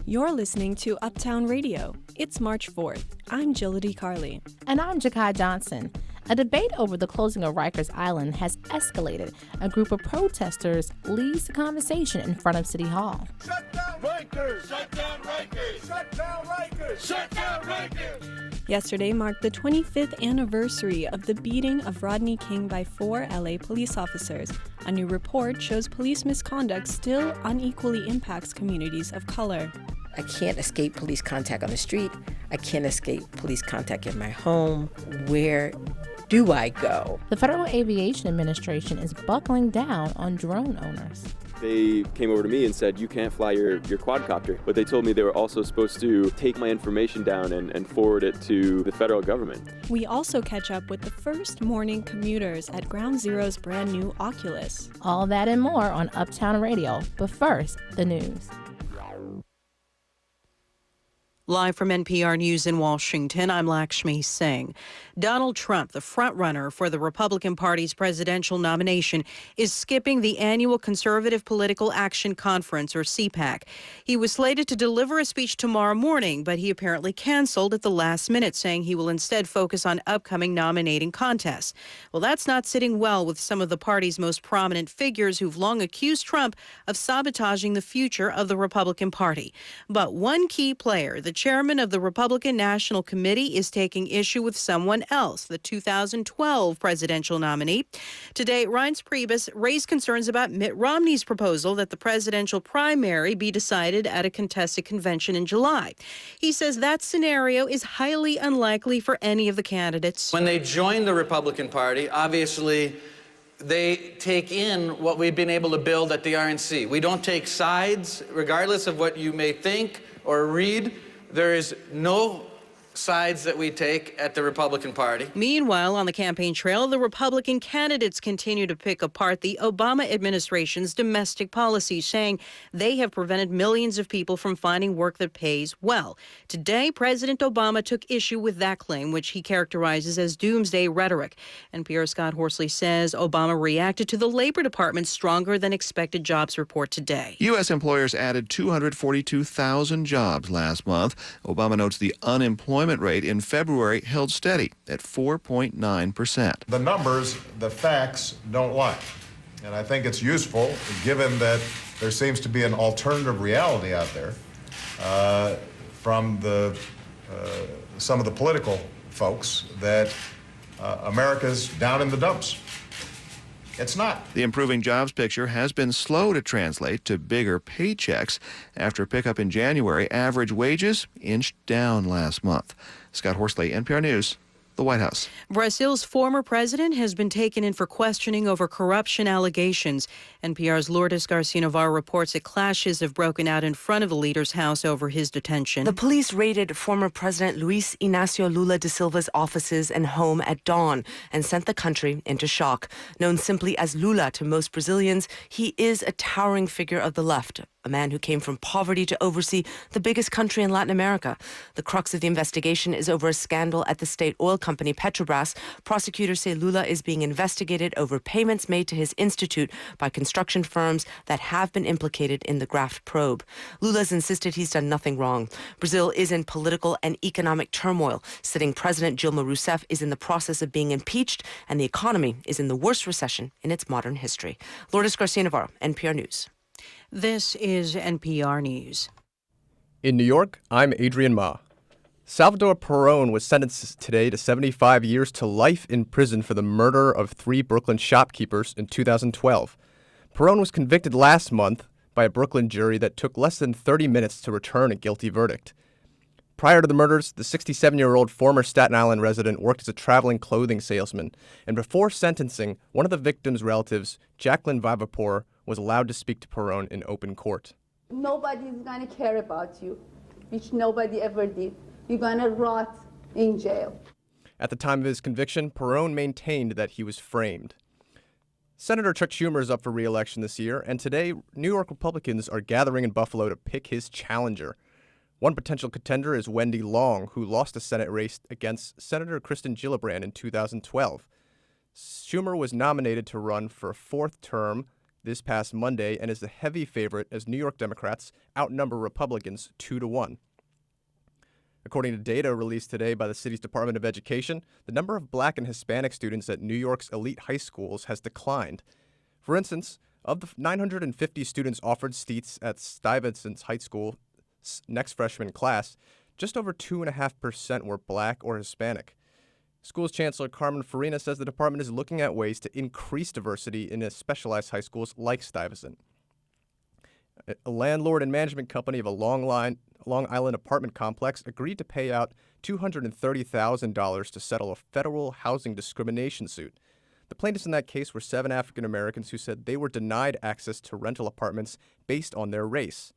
You're listening to Uptown Radio. It's March 4th. I'm Jillity Carly. And I'm Jakai Johnson. A debate over the closing of Rikers Island has escalated. A group of protesters leads the conversation in front of City Hall. Shut down Rikers! Shut down Rikers! Shut down Rikers! Shut down Rikers! Yesterday marked the 25th anniversary of the beating of Rodney King by 4 LA police officers. A new report shows police misconduct still unequally impacts communities of color. I can't escape police contact on the street. I can't escape police contact in my home. Where do I go? The Federal Aviation Administration is buckling down on drone owners. They came over to me and said, you can't fly your quadcopter. But they told me they were also supposed to take my information down and forward it to the federal government. We also catch up with the first morning commuters at Ground Zero's brand new Oculus. All that and more on Uptown Radio. But first, the news. Live from NPR News in Washington, I'm Lakshmi Singh. Donald Trump, the frontrunner for the Republican Party's presidential nomination, is skipping the annual Conservative Political Action Conference, or CPAC. He was slated to deliver a speech tomorrow morning, but he apparently canceled at the last minute, saying he will instead focus on upcoming nominating contests. Well, that's not sitting well with some of the party's most prominent figures who've long accused Trump of sabotaging the future of the Republican Party. But one key player, the chairman of the Republican National Committee, is taking issue with someone else, the 2012 presidential nominee. Today, Reince Priebus raised concerns about Mitt Romney's proposal that the presidential primary be decided at a contested convention in July. He says that scenario is highly unlikely for any of the candidates. When they join the Republican Party, obviously, they take in what we've been able to build at the RNC. We don't take sides, regardless of what you may think or read. There is no sides that we take at the Republican Party. Meanwhile, on the campaign trail, the Republican candidates continue to pick apart the Obama administration's domestic policies, saying they have prevented millions of people from finding work that pays well. Today, President Obama took issue with that claim, which he characterizes as doomsday rhetoric. NPR's Scott Horsley says Obama reacted to the Labor Department's stronger than expected jobs report today. U.S. employers added 242,000 jobs last month. Obama notes the unemployment rate in February held steady at 4.9%. The numbers, the facts don't lie. And I think it's useful, given that there seems to be an alternative reality out there from some of the political folks that America's down in the dumps. It's not. The improving jobs picture has been slow to translate to bigger paychecks. After a pickup in January, average wages inched down last month. Scott Horsley, NPR News, the White House. Brazil's former president has been taken in for questioning over corruption allegations. NPR's Lourdes Garcia-Navarro reports that clashes have broken out in front of the leader's house over his detention. The police raided former President Luiz Inácio Lula da Silva's offices and home at dawn and sent the country into shock. Known simply as Lula to most Brazilians, he is a towering figure of the left, a man who came from poverty to oversee the biggest country in Latin America. The crux of the investigation is over a scandal at the state oil company Petrobras. Prosecutors say Lula is being investigated over payments made to his institute by construction firms that have been implicated in the graft probe. Lula's insisted he's done nothing wrong. Brazil is in political and economic turmoil. Sitting President Dilma Rousseff is in the process of being impeached, and the economy is in the worst recession in its modern history. Lourdes Garcia-Navarro, NPR News. This is NPR News. In New York, I'm Adrian Ma. Salvador Perón was sentenced today to 75 years to life in prison for the murder of 3 Brooklyn shopkeepers in 2012. Perón was convicted last month by a Brooklyn jury that took less than 30 minutes to return a guilty verdict. Prior to the murders, the 67-year-old former Staten Island resident worked as a traveling clothing salesman, and before sentencing, one of the victims' relatives, Jacqueline Vavapour, was allowed to speak to Perón in open court. Nobody's going to care about you, which nobody ever did. You're going to rot in jail. At the time of his conviction, Perón maintained that he was framed. Senator Chuck Schumer is up for re-election this year, and today, New York Republicans are gathering in Buffalo to pick his challenger. One potential contender is Wendy Long, who lost a Senate race against Senator Kristen Gillibrand in 2012. Schumer was nominated to run for a 4th term this past Monday and is the heavy favorite as New York Democrats outnumber Republicans 2-1. According to data released today by the city's Department of Education, the number of Black and Hispanic students at New York's elite high schools has declined. For instance, of the 950 students offered seats at Stuyvesant's high school next freshman class, just over 2.5% were Black or Hispanic. Schools Chancellor Carmen Farina says the department is looking at ways to increase diversity in specialized high schools like Stuyvesant. A landlord and management company of a Long Island apartment complex agreed to pay out $230,000 to settle a federal housing discrimination suit. The plaintiffs in that case were 7 African Americans who said they were denied access to rental apartments based on their race.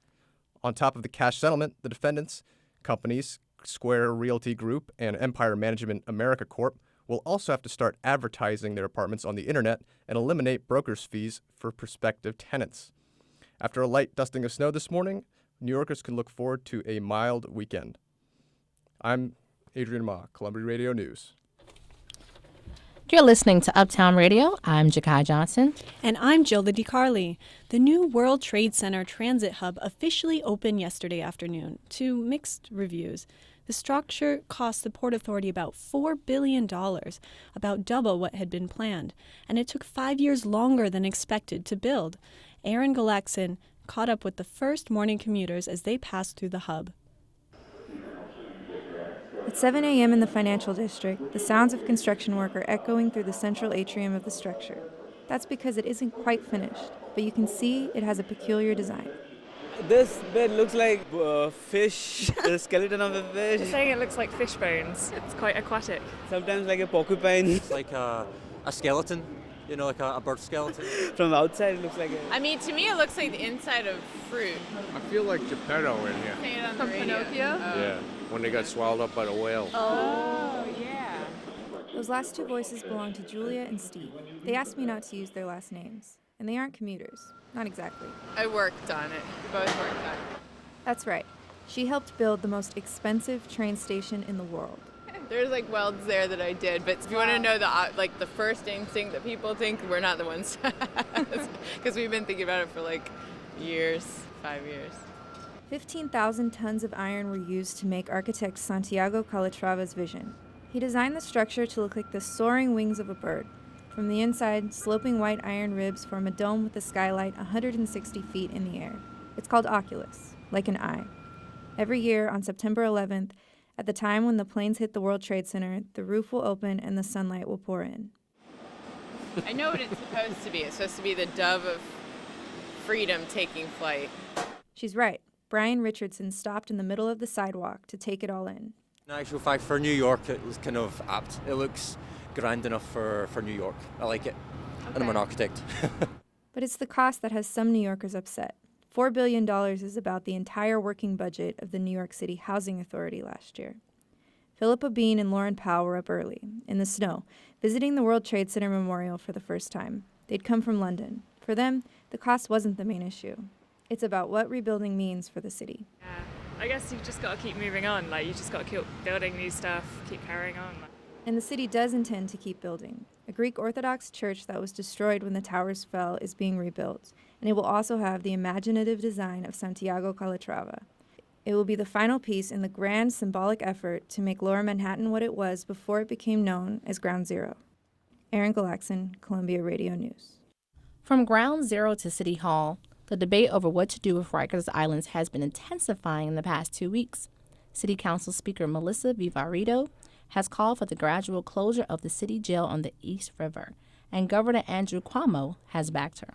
On top of the cash settlement, the defendants, companies Square Realty Group and Empire Management America Corp., will also have to start advertising their apartments on the internet and eliminate brokers' fees for prospective tenants. After a light dusting of snow this morning, New Yorkers can look forward to a mild weekend. I'm Adrian Ma, Columbia Radio News. You're listening to Uptown Radio. I'm Jakai Johnson. And I'm Jill DeCarli. The new World Trade Center Transit Hub officially opened yesterday afternoon to mixed reviews. The structure cost the Port Authority about $4 billion, about double what had been planned, and it took 5 years longer than expected to build. Aaron Galaxon caught up with the first morning commuters as they passed through the hub. At 7 a.m. in the financial district, the sounds of construction work are echoing through the central atrium of the structure. That's because it isn't quite finished, but you can see it has a peculiar design. This bed looks like a fish, the skeleton of a fish. They're saying it looks like fish bones. It's quite aquatic. Sometimes like a porcupine. It's like a skeleton, you know, like a bird skeleton. From outside it looks like I mean, to me it looks like the inside of fruit. I feel like Geppetto in here. Say it on From the radio. Pinocchio? Yeah, when they got swallowed up by the whale. Oh, yeah. Those last two voices belong to Julia and Steve. They asked me not to use their last names. And they aren't commuters. Not exactly. I worked on it. We both worked on it. That's right. She helped build the most expensive train station in the world. There's like welds there that I did, but if you want to know the first instinct that people think, we're not the ones. Because we've been thinking about it for like years, 5 years. 15,000 tons of iron were used to make architect Santiago Calatrava's vision. He designed the structure to look like the soaring wings of a bird. From the inside, sloping white iron ribs form a dome with a skylight 160 feet in the air. It's called Oculus, like an eye. Every year on September 11th, at the time when the planes hit the World Trade Center, the roof will open and the sunlight will pour in. I know what it's supposed to be. It's supposed to be the dove of freedom taking flight. She's right. Brian Richardson stopped in the middle of the sidewalk to take it all in. In actual fact, for New York, it was kind of apt. It looks grand enough for New York. I like it. Okay. And I'm an architect. But it's the cost that has some New Yorkers upset. $4 billion is about the entire working budget of the New York City Housing Authority last year. Philippa Bean and Lauren Powell were up early, in the snow, visiting the World Trade Center Memorial for the first time. They'd come from London. For them, the cost wasn't the main issue. It's about what rebuilding means for the city. I guess you've just got to keep moving on. Like, you just got to keep building new stuff, keep carrying on. And the city does intend to keep building. A Greek Orthodox church that was destroyed when the towers fell is being rebuilt, and it will also have the imaginative design of Santiago Calatrava. It will be the final piece in the grand symbolic effort to make Lower Manhattan what it was before it became known as Ground Zero. Aaron Galaxon, Columbia Radio News. From Ground Zero to City Hall, the debate over what to do with Rikers Island has been intensifying in the past 2 weeks. City Council Speaker Melissa Vivarito has called for the gradual closure of the city jail on the East River, and Governor Andrew Cuomo has backed her.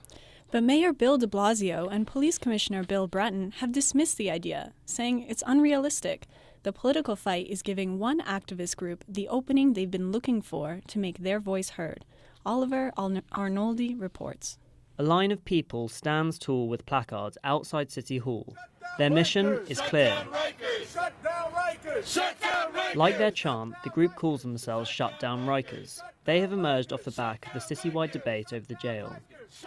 But Mayor Bill de Blasio and Police Commissioner Bill Bratton have dismissed the idea, saying it's unrealistic. The political fight is giving one activist group the opening they've been looking for to make their voice heard. Oliver Arnoldi reports. A line of people stands tall with placards outside City Hall. Their mission is clear. Like their chant, the group calls themselves Shut Down Rikers. They have emerged off the back of the citywide debate over the jail.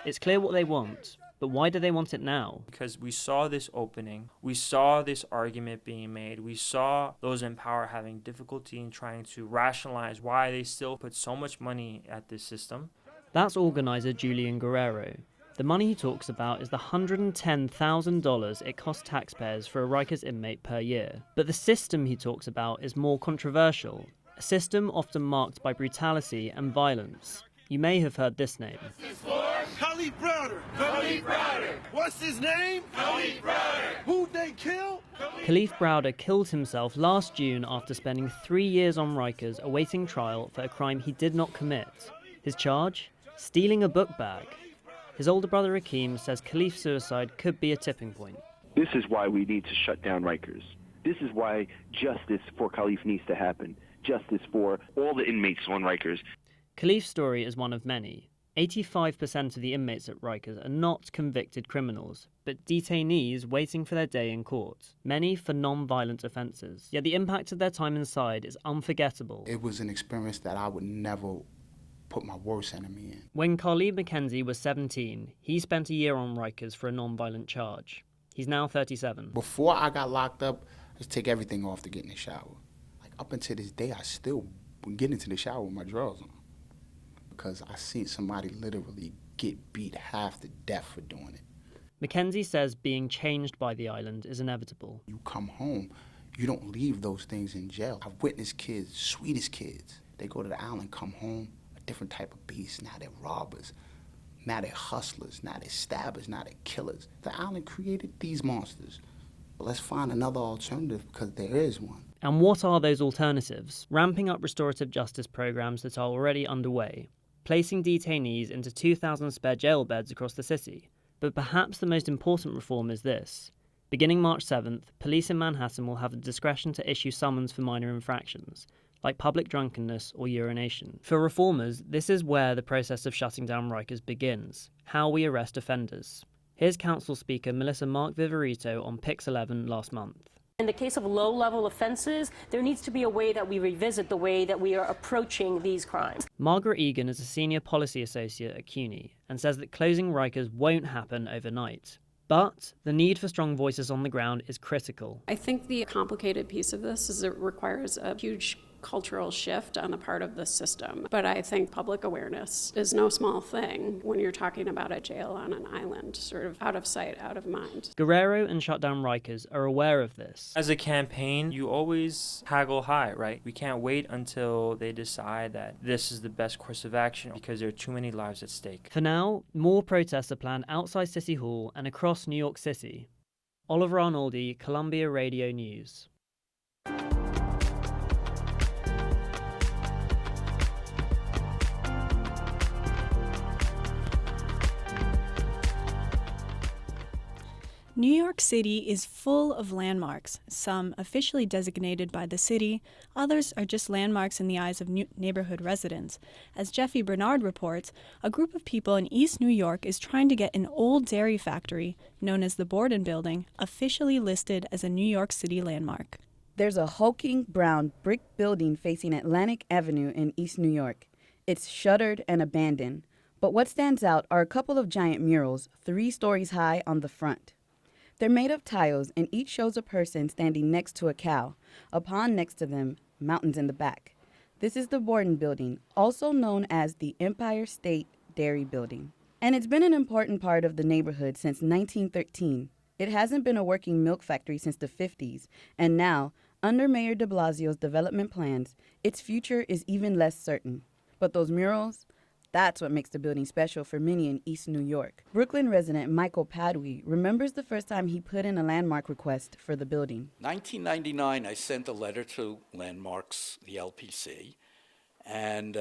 It's clear what they want, but why do they want it now? Because we saw this opening, we saw this argument being made, we saw those in power having difficulty in trying to rationalize why they still put so much money at this system. That's organizer Julian Guerrero. The money he talks about is the $110,000 it costs taxpayers for a Rikers inmate per year. But the system he talks about is more controversial, a system often marked by brutality and violence. You may have heard this name. Khalif Browder. Khalif Browder. What's his name? Khalif Browder. Who'd they kill? Khalif Browder killed himself last June after spending 3 years on Rikers awaiting trial for a crime he did not commit. His charge? Stealing a book bag. His older brother Akeem says Khalif's suicide could be a tipping point. This is why we need to shut down Rikers. This is why justice for Khalif needs to happen. Justice for all the inmates on Rikers. Khalif's story is one of many. 85% of the inmates at Rikers are not convicted criminals, but detainees waiting for their day in court, many for non-violent offences. Yet the impact of their time inside is unforgettable. It was an experience that I would never put my worst enemy in. When Khalid McKenzie was 17, he spent a year on Rikers for a non-violent charge. He's now 37. Before I got locked up, I just take everything off to get in the shower. Like up until this day, I still get into the shower with my drawers on. Because I seen somebody literally get beat half to death for doing it. McKenzie says being changed by the island is inevitable. You come home, you don't leave those things in jail. I've witnessed kids, sweetest kids. They go to the island, come home, a different type of beast. Now they're robbers. Now they're hustlers. Now they're stabbers. Now they're killers. The island created these monsters. But let's find another alternative because there is one. And what are those alternatives? Ramping up restorative justice programs that are already underway. Placing detainees into 2,000 spare jail beds across the city. But perhaps the most important reform is this. Beginning March 7th, police in Manhattan will have the discretion to issue summons for minor infractions, like public drunkenness or urination. For reformers, this is where the process of shutting down Rikers begins, how we arrest offenders. Here's Council Speaker Melissa Mark Viverito on Pix 11 last month. In the case of low-level offenses, there needs to be a way that we revisit the way that we are approaching these crimes. Margaret Egan is a senior policy associate at CUNY and says that closing Rikers won't happen overnight. But the need for strong voices on the ground is critical. I think the complicated piece of this is it requires a huge cultural shift on the part of the system. But I think public awareness is no small thing when you're talking about a jail on an island, sort of out of sight, out of mind. Guerrero and Shutdown Rikers are aware of this. As a campaign, you always haggle high, right? We can't wait until they decide that this is the best course of action because there are too many lives at stake. For now, more protests are planned outside City Hall and across New York City. Oliver Arnoldi, Columbia Radio News. New York City is full of landmarks, some officially designated by the city, others are just landmarks in the eyes of neighborhood residents. As Jeffy Bernard reports, a group of people in East New York is trying to get an old dairy factory, known as the Borden Building, officially listed as a New York City landmark. There's a hulking brown brick building facing Atlantic Avenue in East New York. It's shuttered and abandoned, but what stands out are a couple of giant murals, 3 stories high on the front. They're made of tiles, and each shows a person standing next to a cow, a pond next to them, mountains in the back. This is the Borden Building, also known as the Empire State Dairy Building. And it's been an important part of the neighborhood since 1913. It hasn't been a working milk factory since the 50s, and now, under Mayor de Blasio's development plans, its future is even less certain. But those murals, that's what makes the building special for many in East New York. Brooklyn resident Michael Padwy remembers the first time he put in a landmark request for the building. 1999, I sent a letter to Landmarks, the LPC, and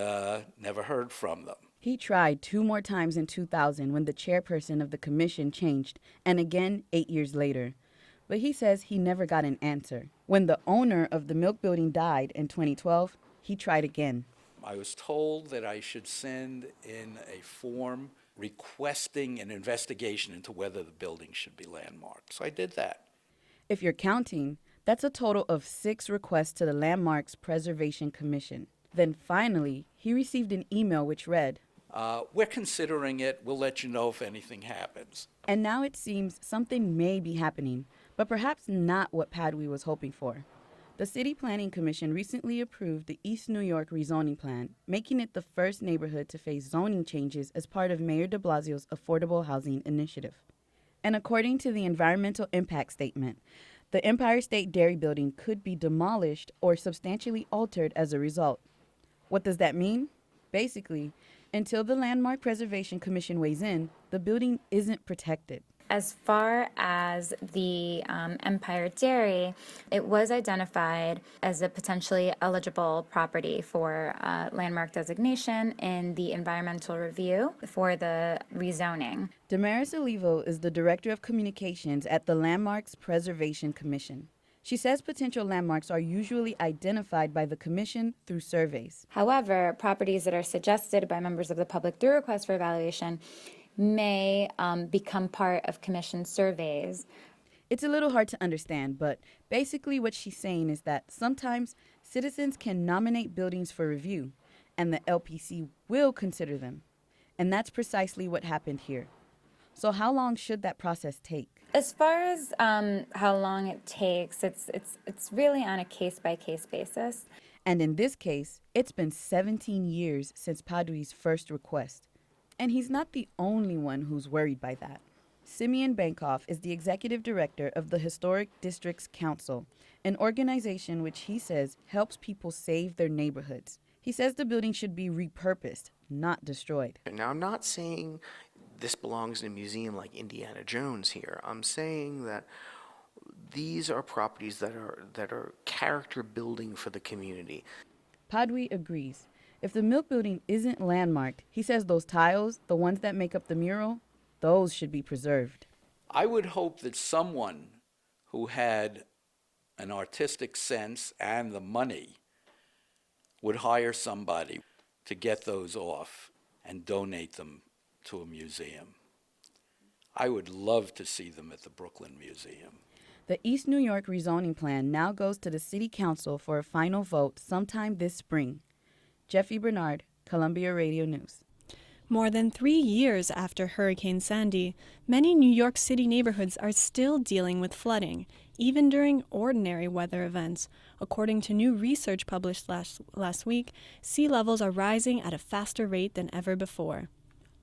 never heard from them. He tried 2 more times in 2000 when the chairperson of the commission changed, and again 8 years later. But he says he never got an answer. When the owner of the milk building died in 2012, he tried again. I was told that I should send in a form requesting an investigation into whether the building should be landmarked. So I did that. If you're counting, that's a total of 6 requests to the Landmarks Preservation Commission. Then finally, he received an email which read, we're considering it. We'll let you know if anything happens. And now it seems something may be happening, but perhaps not what Padwy was hoping for. The City Planning Commission recently approved the East New York rezoning plan, making it the first neighborhood to face zoning changes as part of Mayor de Blasio's affordable housing initiative. And according to the environmental impact statement, the Empire State Dairy Building could be demolished or substantially altered as a result. What does that mean? Basically, until the Landmark Preservation Commission weighs in, the building isn't protected. As far as the Empire Dairy, it was identified as a potentially eligible property for landmark designation in the environmental review for the rezoning. Damaris Olivo is the Director of Communications at the Landmarks Preservation Commission. She says potential landmarks are usually identified by the commission through surveys. However, properties that are suggested by members of the public through request for evaluation may become part of commission surveys. It's a little hard to understand, but basically what she's saying is that sometimes citizens can nominate buildings for review, and the LPC will consider them. And that's precisely what happened here. So how long should that process take? As far as how long it takes, it's really on a case-by-case basis. And in this case, it's been 17 years since Padwy's first request. And he's not the only one who's worried by that. Simeon Bankoff is the executive director of the Historic Districts Council, an organization which he says helps people save their neighborhoods. He says the building should be repurposed, not destroyed. Now, I'm not saying this belongs in a museum like Indiana Jones here. I'm saying that these are properties that are character building for the community. Padwy agrees. If the Milk Building isn't landmarked, he says those tiles, the ones that make up the mural, those should be preserved. I would hope that someone who had an artistic sense and the money would hire somebody to get those off and donate them to a museum. I would love to see them at the Brooklyn Museum. The East New York rezoning plan now goes to the City Council for a final vote sometime this spring. Jeffy Bernard, Columbia Radio News. More than 3 years after Hurricane Sandy, many New York City neighborhoods are still dealing with flooding, even during ordinary weather events. According to new research published last week, sea levels are rising at a faster rate than ever before.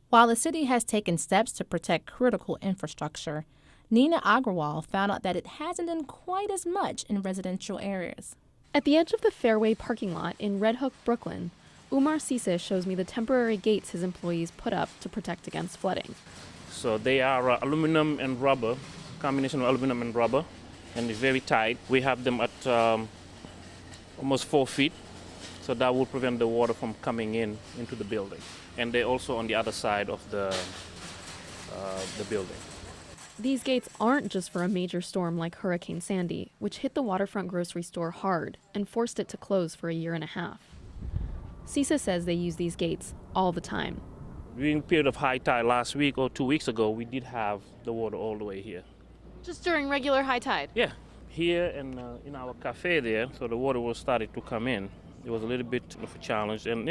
While the city has taken steps to protect critical infrastructure, Nina Agrawal found out that it hasn't done quite as much in residential areas. At the edge of the Fairway parking lot in Red Hook, Brooklyn, Umar Sise shows me the temporary gates his employees put up to protect against flooding. So they are aluminum and rubber, combination of aluminum and rubber, and it's very tight. We have them at almost 4 feet, so that will prevent the water from coming into the building. And they're also on the other side of the building. These gates aren't just for a major storm like Hurricane Sandy, which hit the waterfront grocery store hard and forced it to close for a year and a half. Sisa says they use these gates all the time. During the period of high tide last week or 2 weeks ago, we did have the water all the way here. Just during regular high tide? Yeah, here and in our cafe there, so the water was starting to come in. It was a little bit of a challenge, and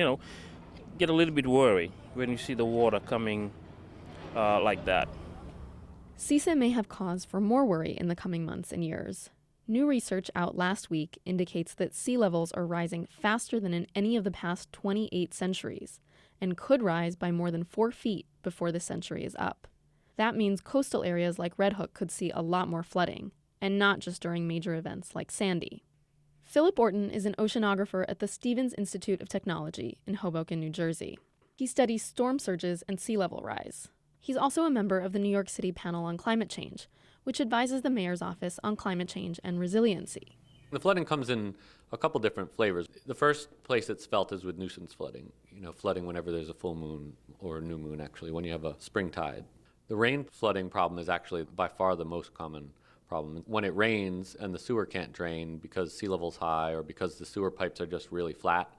get a little bit worried when you see the water coming like that. Sisa may have cause for more worry in the coming months and years. New research out last week indicates that sea levels are rising faster than in any of the past 28 centuries and could rise by more than 4 feet before the century is up. That means coastal areas like Red Hook could see a lot more flooding, and not just during major events like Sandy. Philip Orton is an oceanographer at the Stevens Institute of Technology in Hoboken, New Jersey. He studies storm surges and sea level rise. He's also a member of the New York City Panel on Climate Change, which advises the mayor's office on climate change and resiliency. The flooding comes in a couple different flavors. The first place it's felt is with nuisance flooding, flooding whenever there's a full moon or a new moon, actually, when you have a spring tide. The rain flooding problem is actually by far the most common problem. When it rains and the sewer can't drain because sea level's high or because the sewer pipes are just really flat.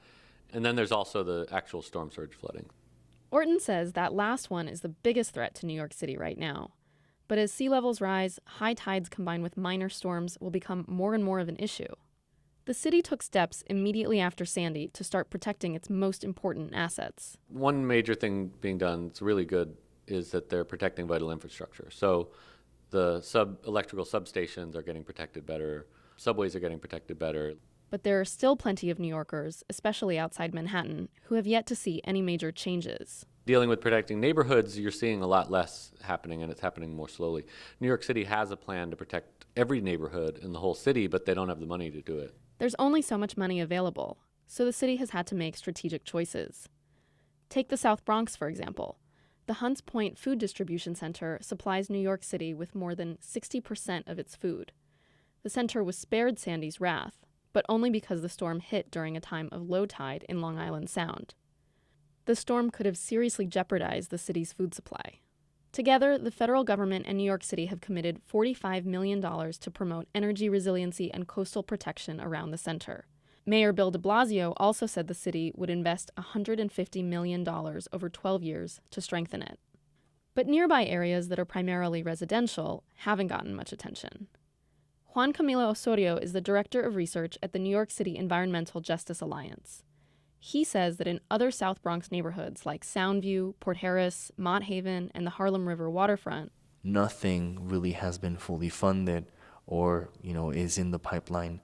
And then there's also the actual storm surge flooding. Orton says that last one is the biggest threat to New York City right now. But as sea levels rise, high tides combined with minor storms will become more and more of an issue. The city took steps immediately after Sandy to start protecting its most important assets. One major thing being done that's really good is that they're protecting vital infrastructure. So the electrical substations are getting protected better. Subways are getting protected better. But there are still plenty of New Yorkers, especially outside Manhattan, who have yet to see any major changes. Dealing with protecting neighborhoods, you're seeing a lot less happening, and it's happening more slowly. New York City has a plan to protect every neighborhood in the whole city, but they don't have the money to do it. There's only so much money available, so the city has had to make strategic choices. Take the South Bronx, for example. The Hunts Point Food Distribution Center supplies New York City with more than 60% of its food. The center was spared Sandy's wrath, but only because the storm hit during a time of low tide in Long Island Sound. The storm could have seriously jeopardized the city's food supply. Together, the federal government and New York City have committed $45 million to promote energy resiliency and coastal protection around the center. Mayor Bill de Blasio also said the city would invest $150 million over 12 years to strengthen it. But nearby areas that are primarily residential haven't gotten much attention. Juan Camilo Osorio is the director of research at the New York City Environmental Justice Alliance. He says that in other South Bronx neighborhoods like Soundview, Port Harris, Mott Haven, and the Harlem River waterfront, nothing really has been fully funded or, is in the pipeline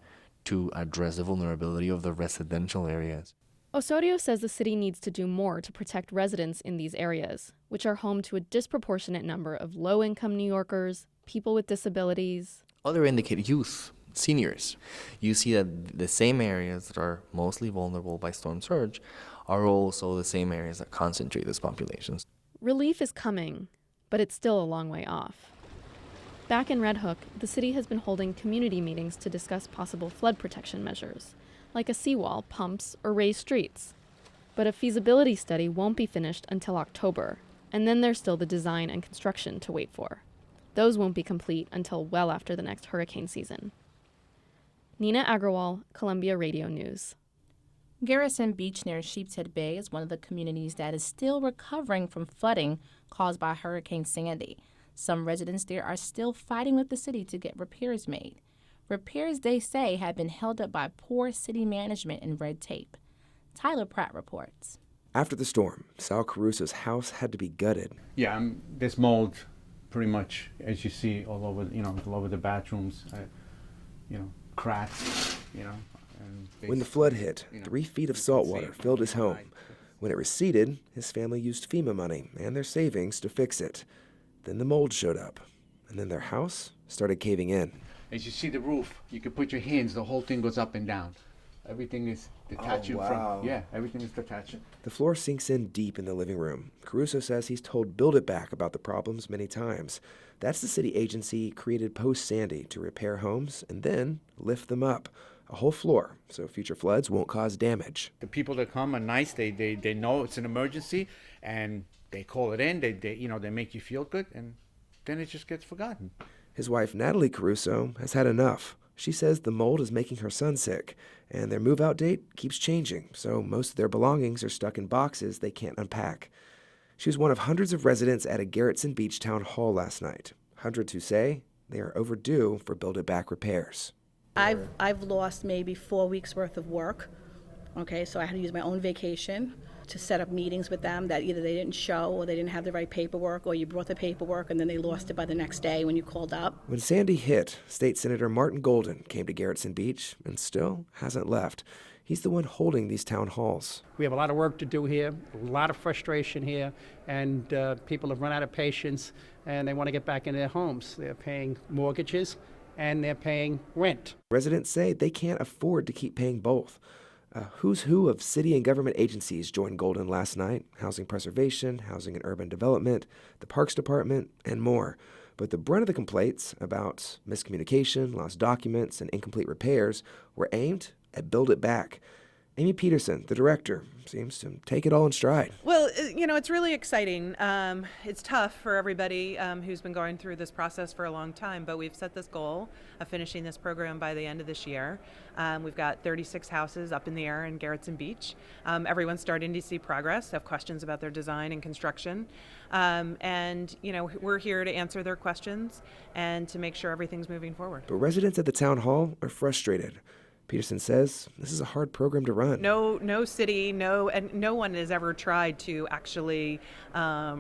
to address the vulnerability of the residential areas. Osorio says the city needs to do more to protect residents in these areas, which are home to a disproportionate number of low-income New Yorkers, people with disabilities. Other indicate youth, seniors. You see that the same areas that are mostly vulnerable by storm surge are also the same areas that concentrate these populations. Relief is coming, but it's still a long way off. Back in Red Hook, the city has been holding community meetings to discuss possible flood protection measures, like a seawall, pumps, or raised streets. But a feasibility study won't be finished until October, and then there's still the design and construction to wait for. Those won't be complete until well after the next hurricane season. Nina Agrawal, Columbia Radio News. Garrison Beach near Sheepshead Bay is one of the communities that is still recovering from flooding caused by Hurricane Sandy. Some residents there are still fighting with the city to get repairs made. Repairs, they say, have been held up by poor city management and red tape. Tyler Pratt reports. After the storm, Sal Caruso's house had to be gutted. Yeah, there's mold pretty much, as you see, all over the bathrooms, cracks, And when the flood hit, 3 feet of salt water filled his home. When it receded, his family used FEMA money and their savings to fix it. Then the mold showed up, and then their house started caving in. As you see the roof, you can put your hands, the whole thing goes up and down. Everything is detaching from, everything is detaching. The floor sinks in deep in the living room. Caruso says he's told Build It Back about the problems many times. That's the city agency created post-Sandy to repair homes and then lift them up. A whole floor, so future floods won't cause damage. The people that come are nice. They know it's an emergency, and they call it in. They make you feel good, and then it just gets forgotten. His wife, Natalie Caruso, has had enough. She says the mold is making her son sick, and their move-out date keeps changing, so most of their belongings are stuck in boxes they can't unpack. She was one of hundreds of residents at a Garrettson Beach town hall last night. Hundreds who say they are overdue for Build It Back repairs. I've lost maybe 4 weeks worth of work. Okay, so I had to use my own vacation to set up meetings with them that either they didn't show or they didn't have the right paperwork, or you brought the paperwork and then they lost it by the next day when you called up. When Sandy hit, State Senator Martin Golden came to Garrettson Beach and still hasn't left. He's the one holding these town halls. We have a lot of work to do here, a lot of frustration here, and people have run out of patience and they want to get back in their homes. They're paying mortgages and they're paying rent. Residents say they can't afford to keep paying both. Who's who of city and government agencies joined Golden last night: Housing Preservation, Housing and Urban Development, the Parks Department, and more. But the brunt of the complaints about miscommunication, lost documents, and incomplete repairs were aimed at Build It Back. Amy Peterson, the director, seems to take it all in stride. Well, it's really exciting. It's tough for everybody who's been going through this process for a long time, but we've set this goal of finishing this program by the end of this year. We've got 36 houses up in the air in Garrettson Beach. Everyone's starting to see progress, have questions about their design and construction. We're here to answer their questions and to make sure everything's moving forward. But residents at the town hall are frustrated. Peterson says this is a hard program to run. No city, no one has ever tried to actually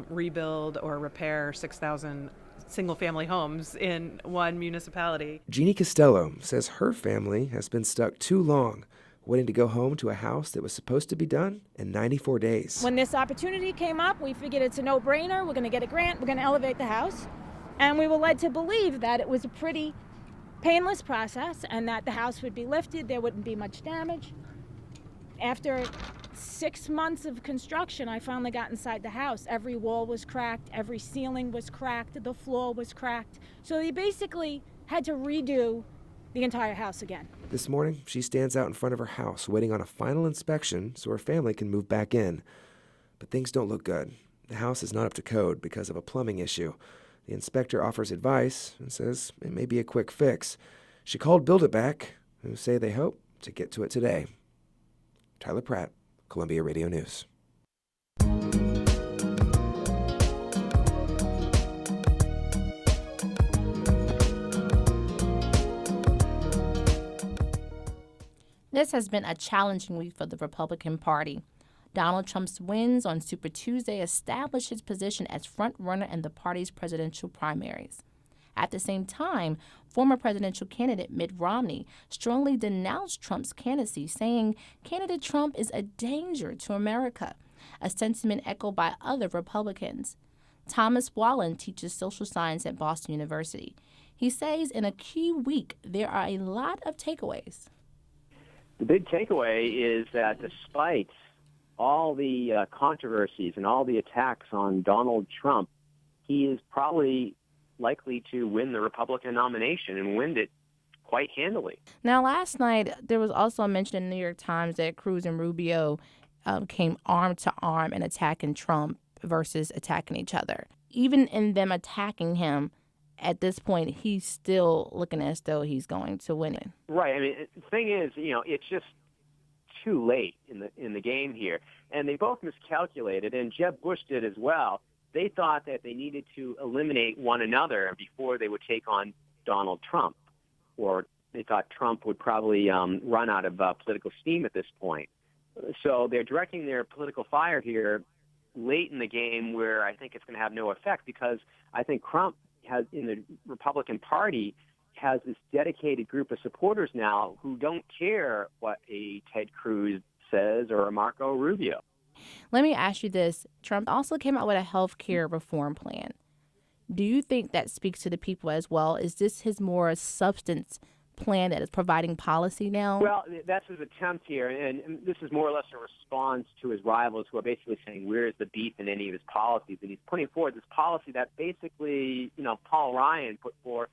rebuild or repair 6,000 single-family homes in one municipality. Jeannie Costello says her family has been stuck too long, waiting to go home to a house that was supposed to be done in 94 days. When this opportunity came up, we figured it's a no-brainer. We're going to get a grant. We're going to elevate the house. And we were led to believe that it was a pretty painless process and that the house would be lifted. There wouldn't be much damage. After 6 months of construction, I finally got inside the house. Every wall was cracked. Every ceiling was cracked. The floor was cracked. So they basically had to redo the entire house again. This morning, she stands out in front of her house waiting on a final inspection so her family can move back in. But things don't look good. The house is not up to code because of a plumbing issue. The inspector offers advice and says it may be a quick fix. She called Build It Back, who say they hope to get to it today. Tyler Pratt, Columbia Radio News. This has been a challenging week for the Republican Party. Donald Trump's wins on Super Tuesday established his position as front-runner in the party's presidential primaries. At the same time, former presidential candidate Mitt Romney strongly denounced Trump's candidacy, saying candidate Trump is a danger to America, a sentiment echoed by other Republicans. Thomas Wallen teaches social science at Boston University. He says in a key week, there are a lot of takeaways. The big takeaway is that despite all the controversies and all the attacks on Donald Trump, he is probably likely to win the Republican nomination and win it quite handily. Now, last night, there was also a mention in the New York Times that Cruz and Rubio came arm to arm in attacking Trump versus attacking each other. Even in them attacking him, at this point, he's still looking as though he's going to win it. Right. I mean, the thing is, it's just too late in the game here. And they both miscalculated, and Jeb Bush did as well. They thought that they needed to eliminate one another before they would take on Donald Trump, or they thought Trump would probably run out of political steam at this point. So they're directing their political fire here late in the game, where I think it's going to have no effect, because I think Trump has, in the Republican Party, has this dedicated group of supporters now who don't care what a Ted Cruz says or a Marco Rubio. Let me ask you this. Trump also came out with a health care reform plan. Do you think that speaks to the people as well? Is this his more substance plan that is providing policy now? Well, that's his attempt here, and this is more or less a response to his rivals who are basically saying, where is the beef in any of his policies? And he's putting forward this policy that basically, Paul Ryan put forth,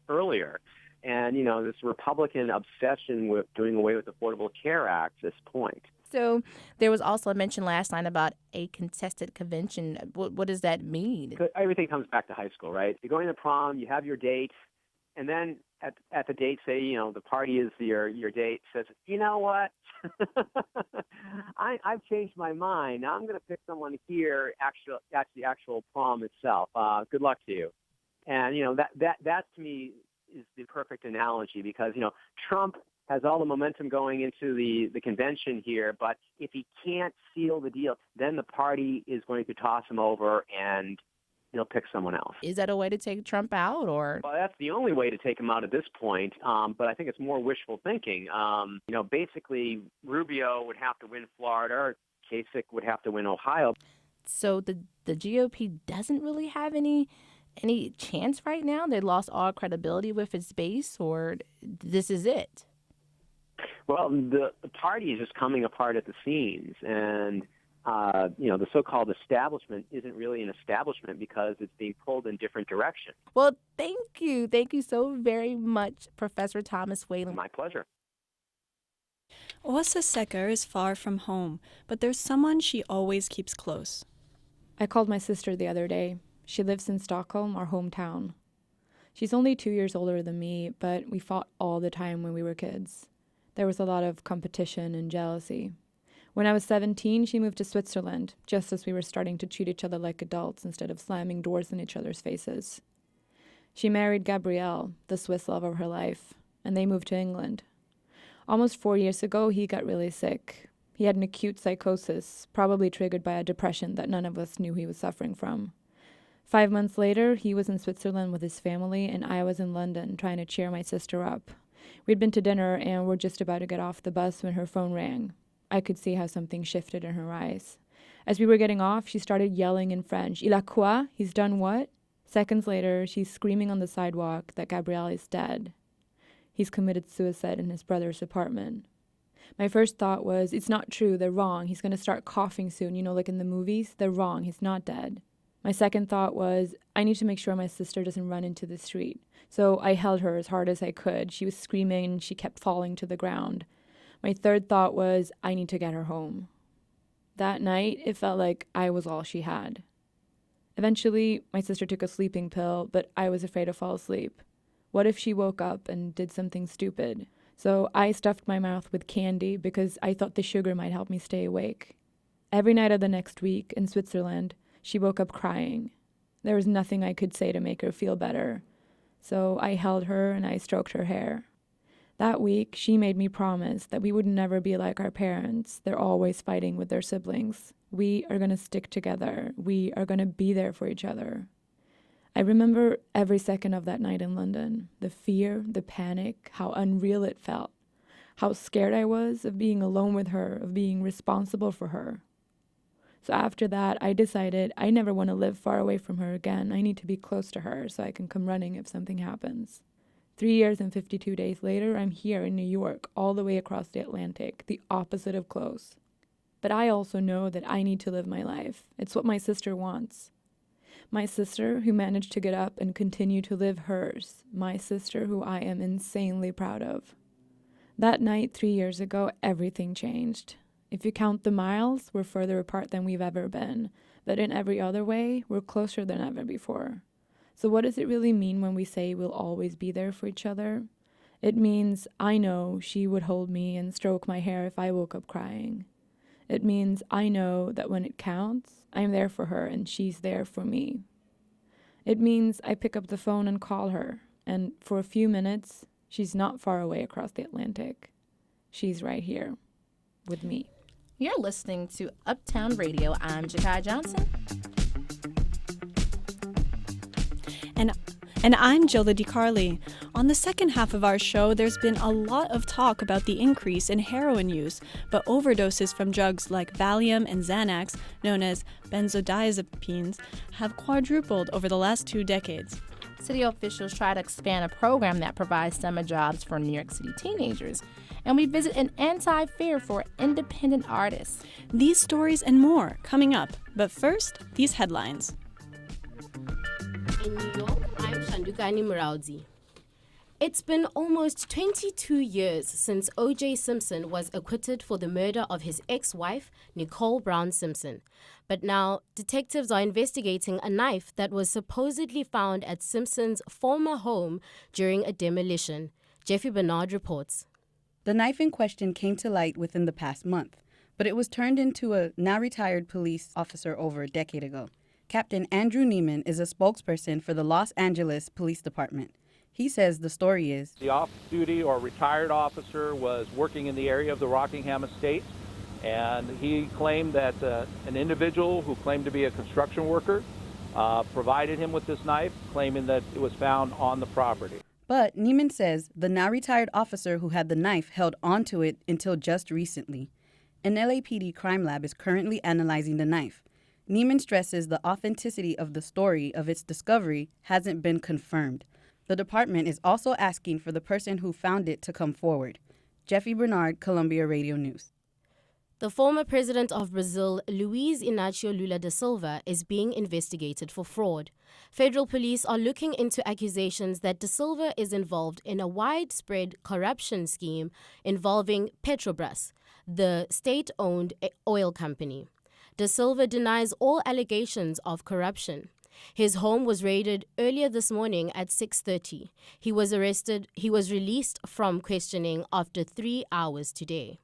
earlier. And, this Republican obsession with doing away with the Affordable Care Act at this point. So there was also a mention last night about a contested convention. What does that mean? Everything comes back to high school, right? You're going to prom, you have your date, and then at the date, say, the party is your date, says, you know what? I've changed my mind. Now I'm going to pick someone here at the actual prom itself. Good luck to you. And, that to me is the perfect analogy, because, Trump has all the momentum going into the convention here, but if he can't seal the deal, then the party is going to toss him over and he'll pick someone else. Is that a way to take Trump out, or? Well, that's the only way to take him out at this point, but I think it's more wishful thinking. Basically, Rubio would have to win Florida, or Kasich would have to win Ohio. So the GOP doesn't really have any chance right now? They lost all credibility with its base, or this is it? Well, the party is just coming apart at the seams, and the so-called establishment isn't really an establishment because it's being pulled in different directions. Well, thank you so very much, Professor Thomas Whalen. My pleasure. Åsa Secker is far from home, but there's someone she always keeps close. I called my sister the other day. She lives in Stockholm, our hometown. She's only 2 years older than me, but we fought all the time when we were kids. There was a lot of competition and jealousy. When I was 17, she moved to Switzerland, just as we were starting to treat each other like adults instead of slamming doors in each other's faces. She married Gabrielle, the Swiss love of her life, and they moved to England. Almost 4 years ago, he got really sick. He had an acute psychosis, probably triggered by a depression that none of us knew he was suffering from. 5 months later, he was in Switzerland with his family, and I was in London trying to cheer my sister up. We'd been to dinner and were just about to get off the bus when her phone rang. I could see how something shifted in her eyes. As we were getting off, she started yelling in French, "Il a quoi? He's done what?" Seconds later, she's screaming on the sidewalk that Gabriel is dead. He's committed suicide in his brother's apartment. My first thought was, it's not true, they're wrong. He's going to start coughing soon, like in the movies. They're wrong, he's not dead. My second thought was, I need to make sure my sister doesn't run into the street. So I held her as hard as I could. She was screaming and she kept falling to the ground. My third thought was, I need to get her home. That night, it felt like I was all she had. Eventually, my sister took a sleeping pill, but I was afraid to fall asleep. What if she woke up and did something stupid? So I stuffed my mouth with candy because I thought the sugar might help me stay awake. Every night of the next week in Switzerland, she woke up crying. There was nothing I could say to make her feel better. So I held her and I stroked her hair. That week, she made me promise that we would never be like our parents. They're always fighting with their siblings. We are going to stick together. We are going to be there for each other. I remember every second of that night in London. The fear, the panic, how unreal it felt. How scared I was of being alone with her, of being responsible for her. So after that, I decided I never want to live far away from her again. I need to be close to her so I can come running if something happens. 3 years and 52 days later, I'm here in New York, all the way across the Atlantic, the opposite of close. But I also know that I need to live my life. It's what my sister wants. My sister who managed to get up and continue to live hers. My sister who I am insanely proud of. That night 3 years ago, everything changed. If you count the miles, we're further apart than we've ever been. But in every other way, we're closer than ever before. So what does it really mean when we say we'll always be there for each other? It means I know she would hold me and stroke my hair if I woke up crying. It means I know that when it counts, I'm there for her and she's there for me. It means I pick up the phone and call her, and for a few minutes, she's not far away across the Atlantic. She's right here with me. You're listening to Uptown Radio. I'm Jakai Johnson. And I'm Jilda DiCarli. On the second half of our show, there's been a lot of talk about the increase in heroin use, but overdoses from drugs like Valium and Xanax, known as benzodiazepines, have quadrupled over the last 2 decades. City officials try to expand a program that provides summer jobs for New York City teenagers. And we visit an anti-fair for independent artists. These stories and more coming up. But first, these headlines. In New York, I'm Shandukani Muraudzi. It's been almost 22 years since O.J. Simpson was acquitted for the murder of his ex-wife, Nicole Brown Simpson. But now, detectives are investigating a knife that was supposedly found at Simpson's former home during a demolition. Jeffrey Bernard reports. The knife in question came to light within the past month, but it was turned into a now-retired police officer over a decade ago. Captain Andrew Neiman is a spokesperson for the Los Angeles Police Department. He says the story is, the off-duty or retired officer was working in the area of the Rockingham estate, and he claimed that an individual who claimed to be a construction worker provided him with this knife, claiming that it was found on the property. But Neiman says the now-retired officer who had the knife held onto it until just recently. An LAPD crime lab is currently analyzing the knife. Neiman stresses the authenticity of the story of its discovery hasn't been confirmed. The department is also asking for the person who found it to come forward. Jeffrey Bernard, Columbia Radio News. The former president of Brazil, Luiz Inácio Lula da Silva, is being investigated for fraud. Federal police are looking into accusations that da Silva is involved in a widespread corruption scheme involving Petrobras, the state-owned oil company. Da Silva denies all allegations of corruption. His home was raided earlier this morning at 6:30. He was arrested. He was released from questioning after 3 hours today.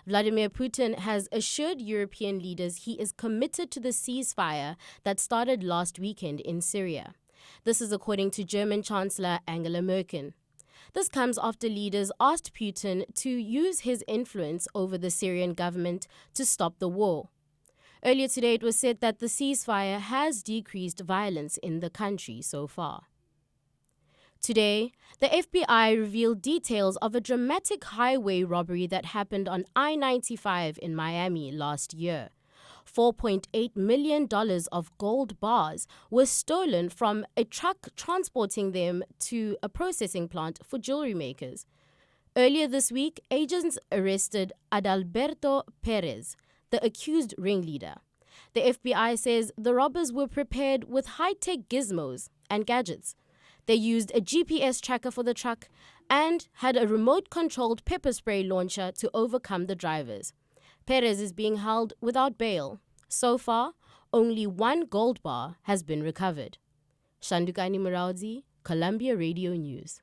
Vladimir Putin has assured European leaders he is committed to the ceasefire that started last weekend in Syria. This is according to German Chancellor Angela Merkel. This comes after leaders asked Putin to use his influence over the Syrian government to stop the war. Earlier today, it was said that the ceasefire has decreased violence in the country so far. Today, the FBI revealed details of a dramatic highway robbery that happened on I-95 in Miami last year. $4.8 million of gold bars were stolen from a truck transporting them to a processing plant for jewelry makers. Earlier this week, agents arrested Adalberto Perez, the accused ringleader. The FBI says the robbers were prepared with high-tech gizmos and gadgets. They used a GPS tracker for the truck and had a remote-controlled pepper spray launcher to overcome the drivers. Perez is being held without bail. So far, only one gold bar has been recovered. Shandukani Muraudzi, Columbia Radio News.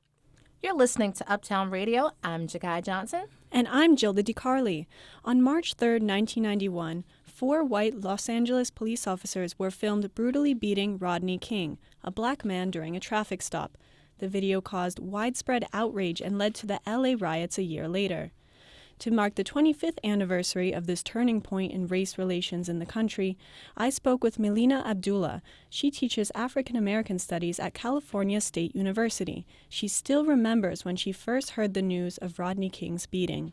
You're listening to Uptown Radio. I'm Jakai Johnson. And I'm Gilda DiCarli. On March 3, 1991, 4 white Los Angeles police officers were filmed brutally beating Rodney King, a black man, during a traffic stop. The video caused widespread outrage and led to the LA riots a year later. To mark the 25th anniversary of this turning point in race relations in the country, I spoke with Melina Abdullah. She teaches African American studies at California State University. She still remembers when she first heard the news of Rodney King's beating.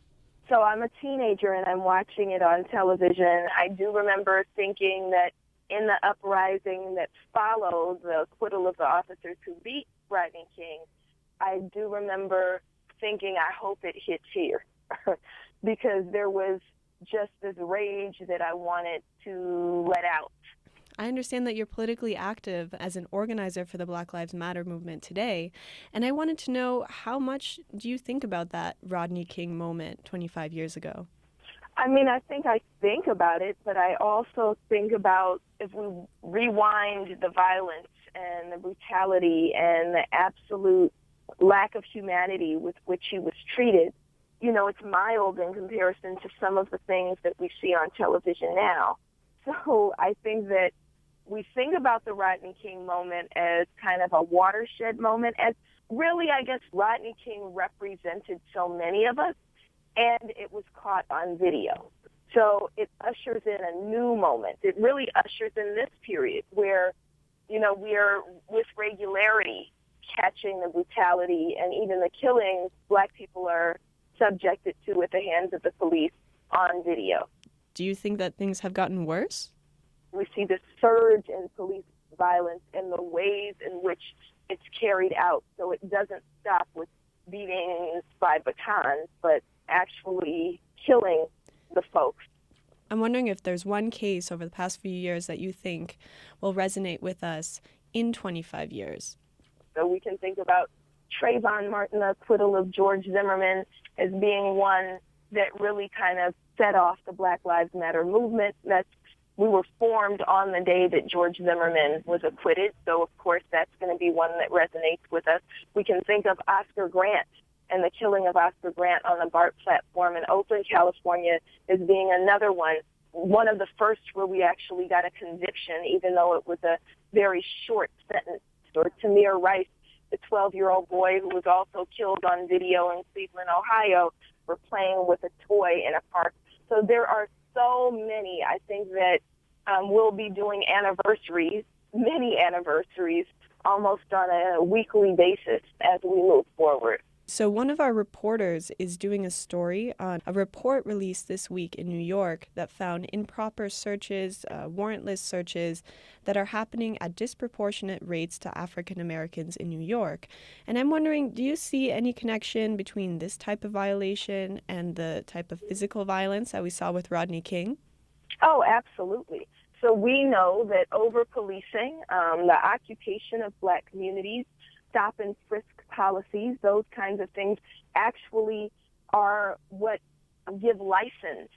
So I'm a teenager and I'm watching it on television. I do remember thinking that in the uprising that followed the acquittal of the officers who beat Rodney King, I do remember thinking, I hope it hits here. Because there was just this rage that I wanted to let out. I understand that you're politically active as an organizer for the Black Lives Matter movement today, and I wanted to know, how much do you think about that Rodney King moment 25 years ago? I mean, I think about it, but I also think about, if we rewind the violence and the brutality and the absolute lack of humanity with which he was treated, you know, it's mild in comparison to some of the things that we see on television now. So I think that we think about the Rodney King moment as kind of a watershed moment, as really, I guess, Rodney King represented so many of us, and it was caught on video. So it ushers in a new moment. It really ushers in this period where, you know, we are with regularity catching the brutality and even the killings Black people are subjected to at the hands of the police on video. Do you think that things have gotten worse? We see this surge in police violence and the ways in which it's carried out. So it doesn't stop with beatings by batons, but actually killing the folks. I'm wondering if there's one case over the past few years that you think will resonate with us in 25 years. So we can think about Trayvon Martin, the acquittal of George Zimmerman, as being one that really kind of set off the Black Lives Matter movement. We were formed on the day that George Zimmerman was acquitted, so of course that's going to be one that resonates with us. We can think of Oscar Grant and the killing of Oscar Grant on the BART platform in Oakland, California, as being another one of the first where we actually got a conviction, even though it was a very short sentence. Or Tamir Rice, the 12-year-old boy who was also killed on video in Cleveland, Ohio, for playing with a toy in a park. So there are so many. I think that we'll be doing anniversaries, many anniversaries, almost on a weekly basis as we move forward. So one of our reporters is doing a story on a report released this week in New York that found improper searches, warrantless searches that are happening at disproportionate rates to African Americans in New York. And I'm wondering, do you see any connection between this type of violation and the type of physical violence that we saw with Rodney King? Oh, absolutely. So we know that over-policing, the occupation of Black communities, stop and frisk policies, those kinds of things actually are what give license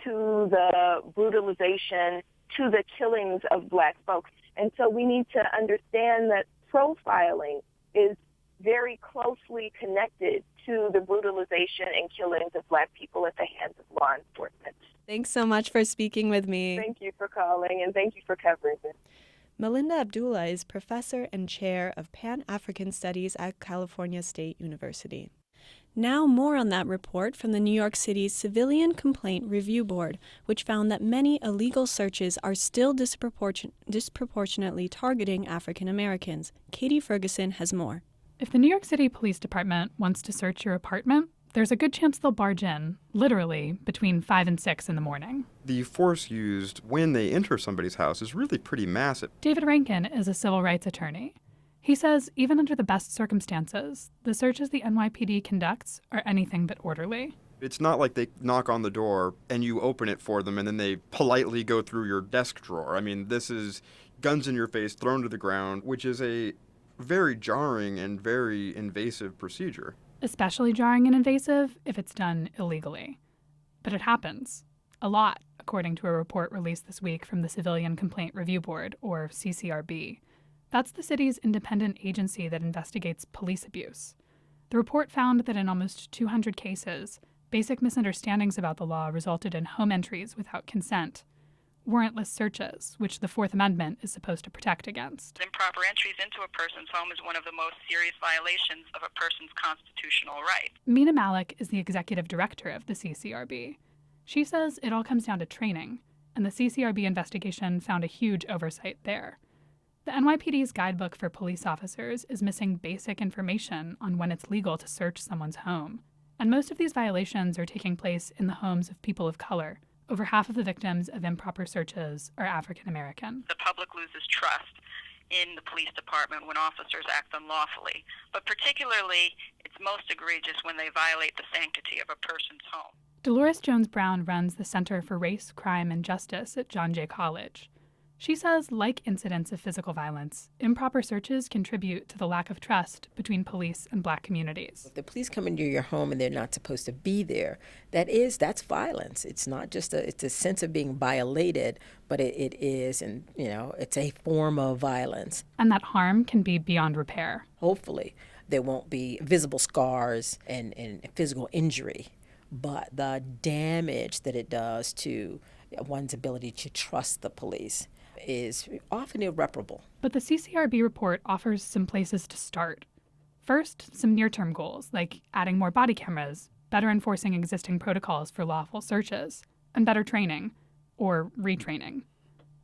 to the brutalization, to the killings of Black folks. And so we need to understand that profiling is very closely connected to the brutalization and killings of Black people at the hands of law enforcement. Thanks so much for speaking with me. Thank you for calling, and thank you for covering this. Melinda Abdullah is professor and chair of Pan-African Studies at California State University. Now more on that report from the New York City's Civilian Complaint Review Board, which found that many illegal searches are still disproportionately targeting African Americans. Katie Ferguson has more. If the New York City Police Department wants to search your apartment, there's a good chance they'll barge in, literally, between 5 and 6 in the morning. The force used when they enter somebody's house is really pretty massive. David Rankin is a civil rights attorney. He says even under the best circumstances, the searches the NYPD conducts are anything but orderly. It's not like they knock on the door and you open it for them and then they politely go through your desk drawer. I mean, this is guns in your face, thrown to the ground, which is a very jarring and very invasive procedure. Especially jarring and invasive if it's done illegally. But it happens. A lot, according to a report released this week from the Civilian Complaint Review Board, or CCRB. That's the city's independent agency that investigates police abuse. The report found that in almost 200 cases, basic misunderstandings about the law resulted in home entries without consent, warrantless searches, which the Fourth Amendment is supposed to protect against. Improper entries into a person's home is one of the most serious violations of a person's constitutional right. Mina Malik is the executive director of the CCRB. She says it all comes down to training, and the CCRB investigation found a huge oversight there. The NYPD's guidebook for police officers is missing basic information on when it's legal to search someone's home. And most of these violations are taking place in the homes of people of color. Over half of the victims of improper searches are African American. The public loses trust in the police department when officers act unlawfully, but particularly it's most egregious when they violate the sanctity of a person's home. Dolores Jones Brown runs the Center for Race, Crime, and Justice at John Jay College. She says, like incidents of physical violence, improper searches contribute to the lack of trust between police and black communities. If the police come into your home and they're not supposed to be there, that's violence. It's not just it's a sense of being violated, but it is, and it's a form of violence. And that harm can be beyond repair. Hopefully, there won't be visible scars and physical injury, but the damage that it does to one's ability to trust the police is often irreparable. But the CCRB report offers some places to start. First, some near-term goals, like adding more body cameras, better enforcing existing protocols for lawful searches, and better training, or retraining.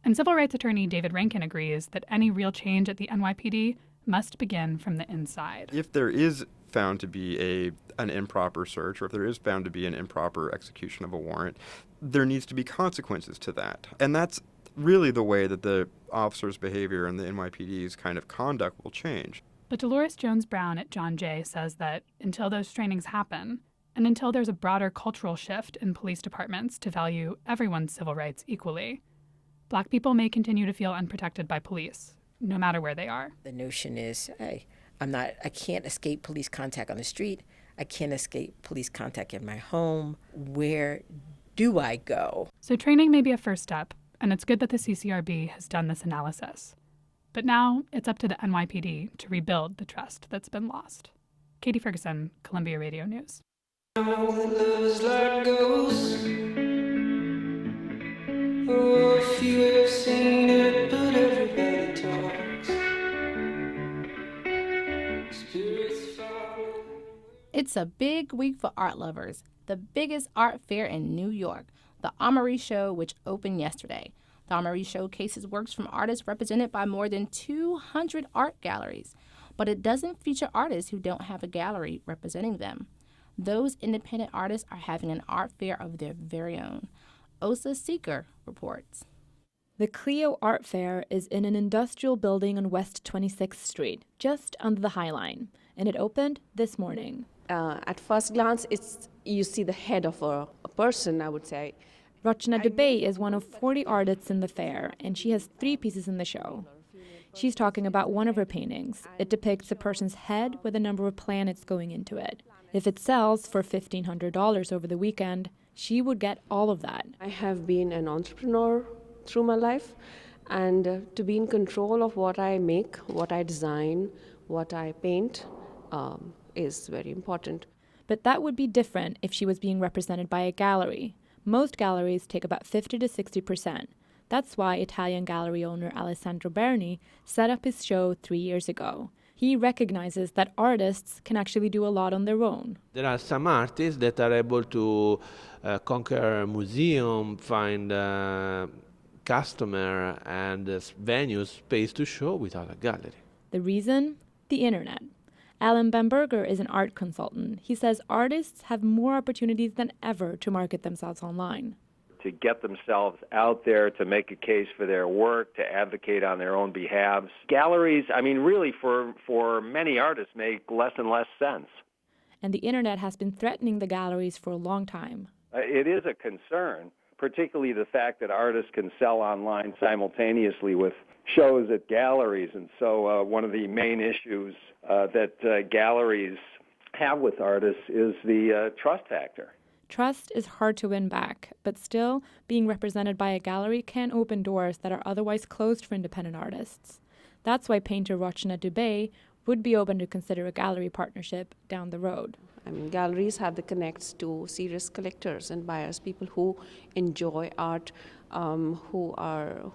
And civil rights attorney David Rankin agrees that any real change at the NYPD must begin from the inside. If there is found to be an improper search, or if there is found to be an improper execution of a warrant, there needs to be consequences to that. And that's really the way that the officer's behavior and the NYPD's kind of conduct will change. But Dolores Jones Brown at John Jay says that until those trainings happen, and until there's a broader cultural shift in police departments to value everyone's civil rights equally, black people may continue to feel unprotected by police, no matter where they are. The notion is, hey, I can't escape police contact on the street. I can't escape police contact in my home. Where do I go? So training may be a first step, and it's good that the CCRB has done this analysis. But now it's up to the NYPD to rebuild the trust that's been lost. Katie Ferguson, Columbia Radio News. It's a big week for art lovers. The biggest art fair in New York, the Armory Show, which opened yesterday. The Armory showcases works from artists represented by more than 200 art galleries, but it doesn't feature artists who don't have a gallery representing them. Those independent artists are having an art fair of their very own. Osa Seeker reports. The Clio Art Fair is in an industrial building on West 26th Street, just under the High Line, and it opened this morning. At first glance, you see the head of a person, I would say. Rachna Dubey is one of 40 artists in the fair, and she has 3 pieces in the show. She's talking about one of her paintings. It depicts a person's head with a number of planets going into it. If it sells for $1,500 over the weekend, she would get all of that. I have been an entrepreneur through my life, and to be in control of what I make, what I design, what I paint is very important. But that would be different if she was being represented by a gallery. Most galleries take about 50 to 60%. That's why Italian gallery owner Alessandro Berni set up his show 3 years ago. He recognizes that artists can actually do a lot on their own. There are some artists that are able to conquer a museum, find a customer and venue space to show without a gallery. The reason? The internet. Alan Bamberger is an art consultant. He says artists have more opportunities than ever to market themselves online. To get themselves out there, to make a case for their work, to advocate on their own behalves. Galleries, really for many artists make less and less sense. And the internet has been threatening the galleries for a long time. It is a concern, particularly the fact that artists can sell online simultaneously with shows at galleries. And so one of the main issues that galleries have with artists is the trust factor. Trust is hard to win back, but still, being represented by a gallery can open doors that are otherwise closed for independent artists. That's why painter Rochna Dubé would be open to consider a gallery partnership down the road. Galleries have the connects to serious collectors and buyers, people who enjoy art, who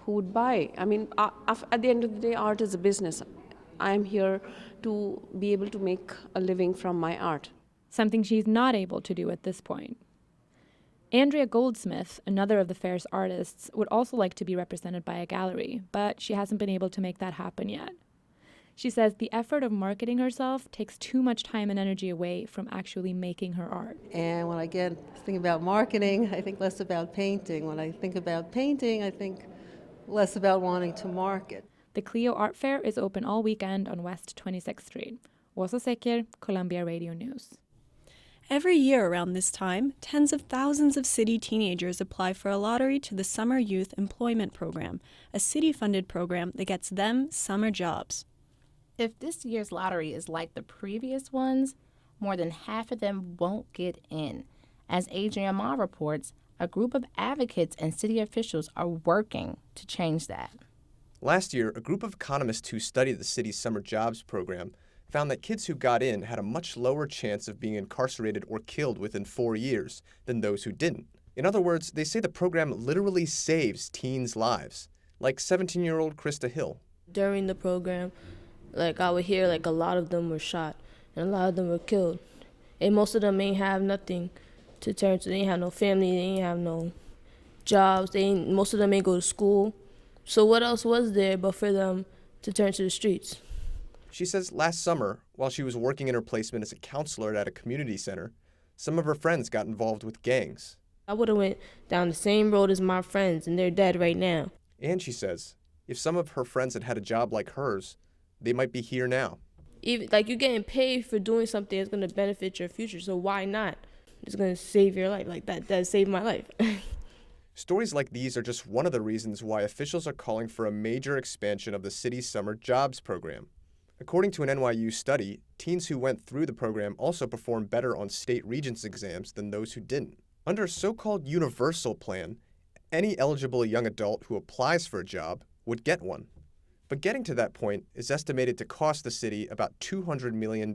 would buy. At the end of the day, art is a business. I'm here to be able to make a living from my art. Something she's not able to do at this point. Andrea Goldsmith, another of the fair's artists, would also like to be represented by a gallery, but she hasn't been able to make that happen yet. She says the effort of marketing herself takes too much time and energy away from actually making her art. And when I think about marketing, I think less about painting. When I think about painting, I think less about wanting to market. The Clio Art Fair is open all weekend on West 26th Street. Åsa Seker, Columbia Radio News. Every year around this time, tens of thousands of city teenagers apply for a lottery to the Summer Youth Employment Program, a city-funded program that gets them summer jobs. If this year's lottery is like the previous ones, more than half of them won't get in. As Adrian Ma reports, a group of advocates and city officials are working to change that. Last year, a group of economists who studied the city's summer jobs program found that kids who got in had a much lower chance of being incarcerated or killed within 4 years than those who didn't. In other words, they say the program literally saves teens' lives, like 17-year-old Krista Hill. During the program, I would hear a lot of them were shot and a lot of them were killed. And most of them ain't have nothing to turn to. They ain't have no family, they ain't have no jobs, most of them ain't go to school. So what else was there but for them to turn to the streets? She says last summer, while she was working in her placement as a counselor at a community center, some of her friends got involved with gangs. I would have went down the same road as my friends, and they're dead right now. And she says, if some of her friends had had a job like hers, they might be here now. Even you're getting paid for doing something that's going to benefit your future, so why not? It's going to save your life. That saved my life. Stories like these are just one of the reasons why officials are calling for a major expansion of the city's summer jobs program. According to an NYU study, teens who went through the program also performed better on state regents exams than those who didn't. Under a so-called universal plan, any eligible young adult who applies for a job would get one. But getting to that point is estimated to cost the city about $200 million.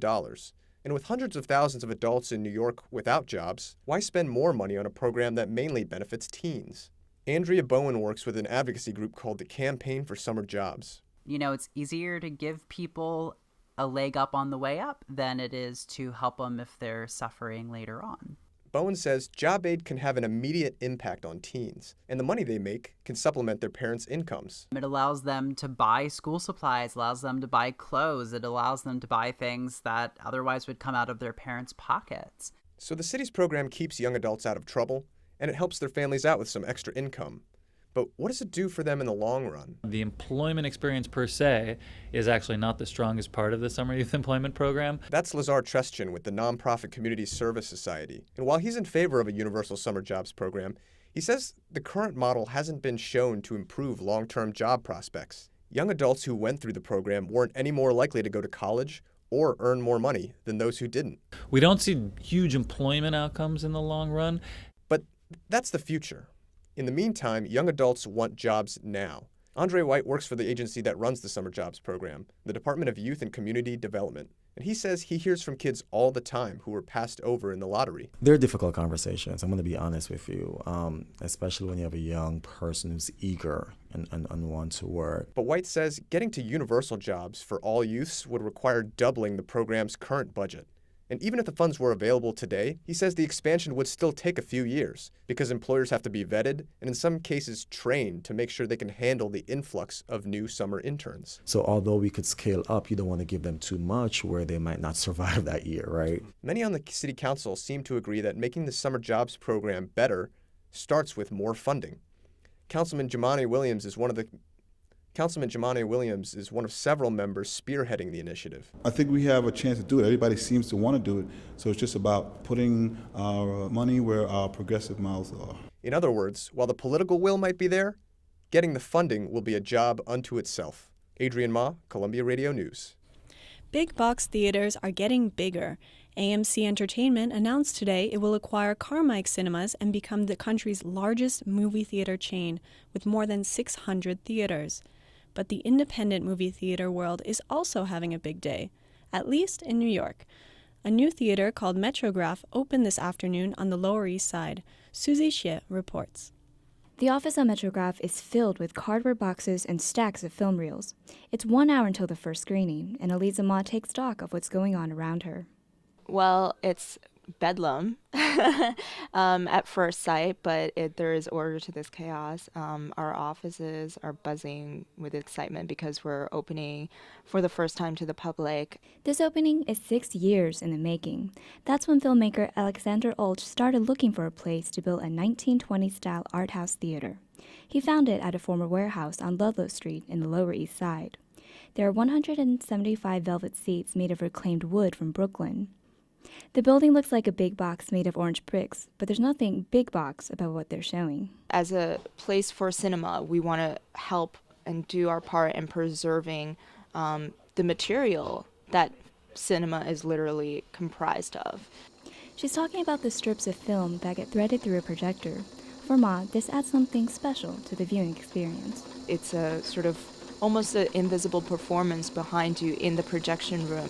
And with hundreds of thousands of adults in New York without jobs, why spend more money on a program that mainly benefits teens? Andrea Bowen works with an advocacy group called the Campaign for Summer Jobs. It's easier to give people a leg up on the way up than it is to help them if they're suffering later on. Bowen says job aid can have an immediate impact on teens, and the money they make can supplement their parents' incomes. It allows them to buy school supplies, allows them to buy clothes, it allows them to buy things that otherwise would come out of their parents' pockets. So the city's program keeps young adults out of trouble, and it helps their families out with some extra income. But what does it do for them in the long run? The employment experience per se is actually not the strongest part of the Summer Youth Employment Program. That's Lazar Trestchen with the nonprofit Community Service Society. And while he's in favor of a universal summer jobs program, he says the current model hasn't been shown to improve long-term job prospects. Young adults who went through the program weren't any more likely to go to college or earn more money than those who didn't. We don't see huge employment outcomes in the long run. But that's the future. In the meantime, young adults want jobs now. Andre White works for the agency that runs the Summer Jobs Program, the Department of Youth and Community Development. And he says he hears from kids all the time who were passed over in the lottery. They're difficult conversations, I'm going to be honest with you, especially when you have a young person who's eager and wants to work. But White says getting to universal jobs for all youths would require doubling the program's current budget. And even if the funds were available today, he says the expansion would still take a few years because employers have to be vetted and in some cases trained to make sure they can handle the influx of new summer interns. So although we could scale up, you don't want to give them too much where they might not survive that year, right? Many on the city council seem to agree that making the Summer Jobs Program better starts with more funding. Councilman Jumaane Williams is one of several members spearheading the initiative. I think we have a chance to do it. Everybody seems to want to do it, so it's just about putting our money where our progressive mouths are. In other words, while the political will might be there, getting the funding will be a job unto itself. Adrian Ma, Columbia Radio News. Big box theaters are getting bigger. AMC Entertainment announced today it will acquire Carmike Cinemas and become the country's largest movie theater chain with more than 600 theaters. But the independent movie theater world is also having a big day, at least in New York. A new theater called Metrograph opened this afternoon on the Lower East Side. Suzy Xie reports. The office on Metrograph is filled with cardboard boxes and stacks of film reels. It's 1 hour until the first screening, and Eliza Ma takes stock of what's going on around her. Well, it's bedlam at first sight, but there is order to this chaos. Our offices are buzzing with excitement because we're opening for the first time to the public. This opening is 6 years in the making. That's when filmmaker Alexander Olch started looking for a place to build a 1920s-style art house theater. He found it at a former warehouse on Ludlow Street in the Lower East Side. There are 175 velvet seats made of reclaimed wood from Brooklyn. The building looks like a big box made of orange bricks, but there's nothing big box about what they're showing. As a place for cinema, we want to help and do our part in preserving the material that cinema is literally comprised of. She's talking about the strips of film that get threaded through a projector. For Ma, this adds something special to the viewing experience. It's a sort of almost an invisible performance behind you in the projection room.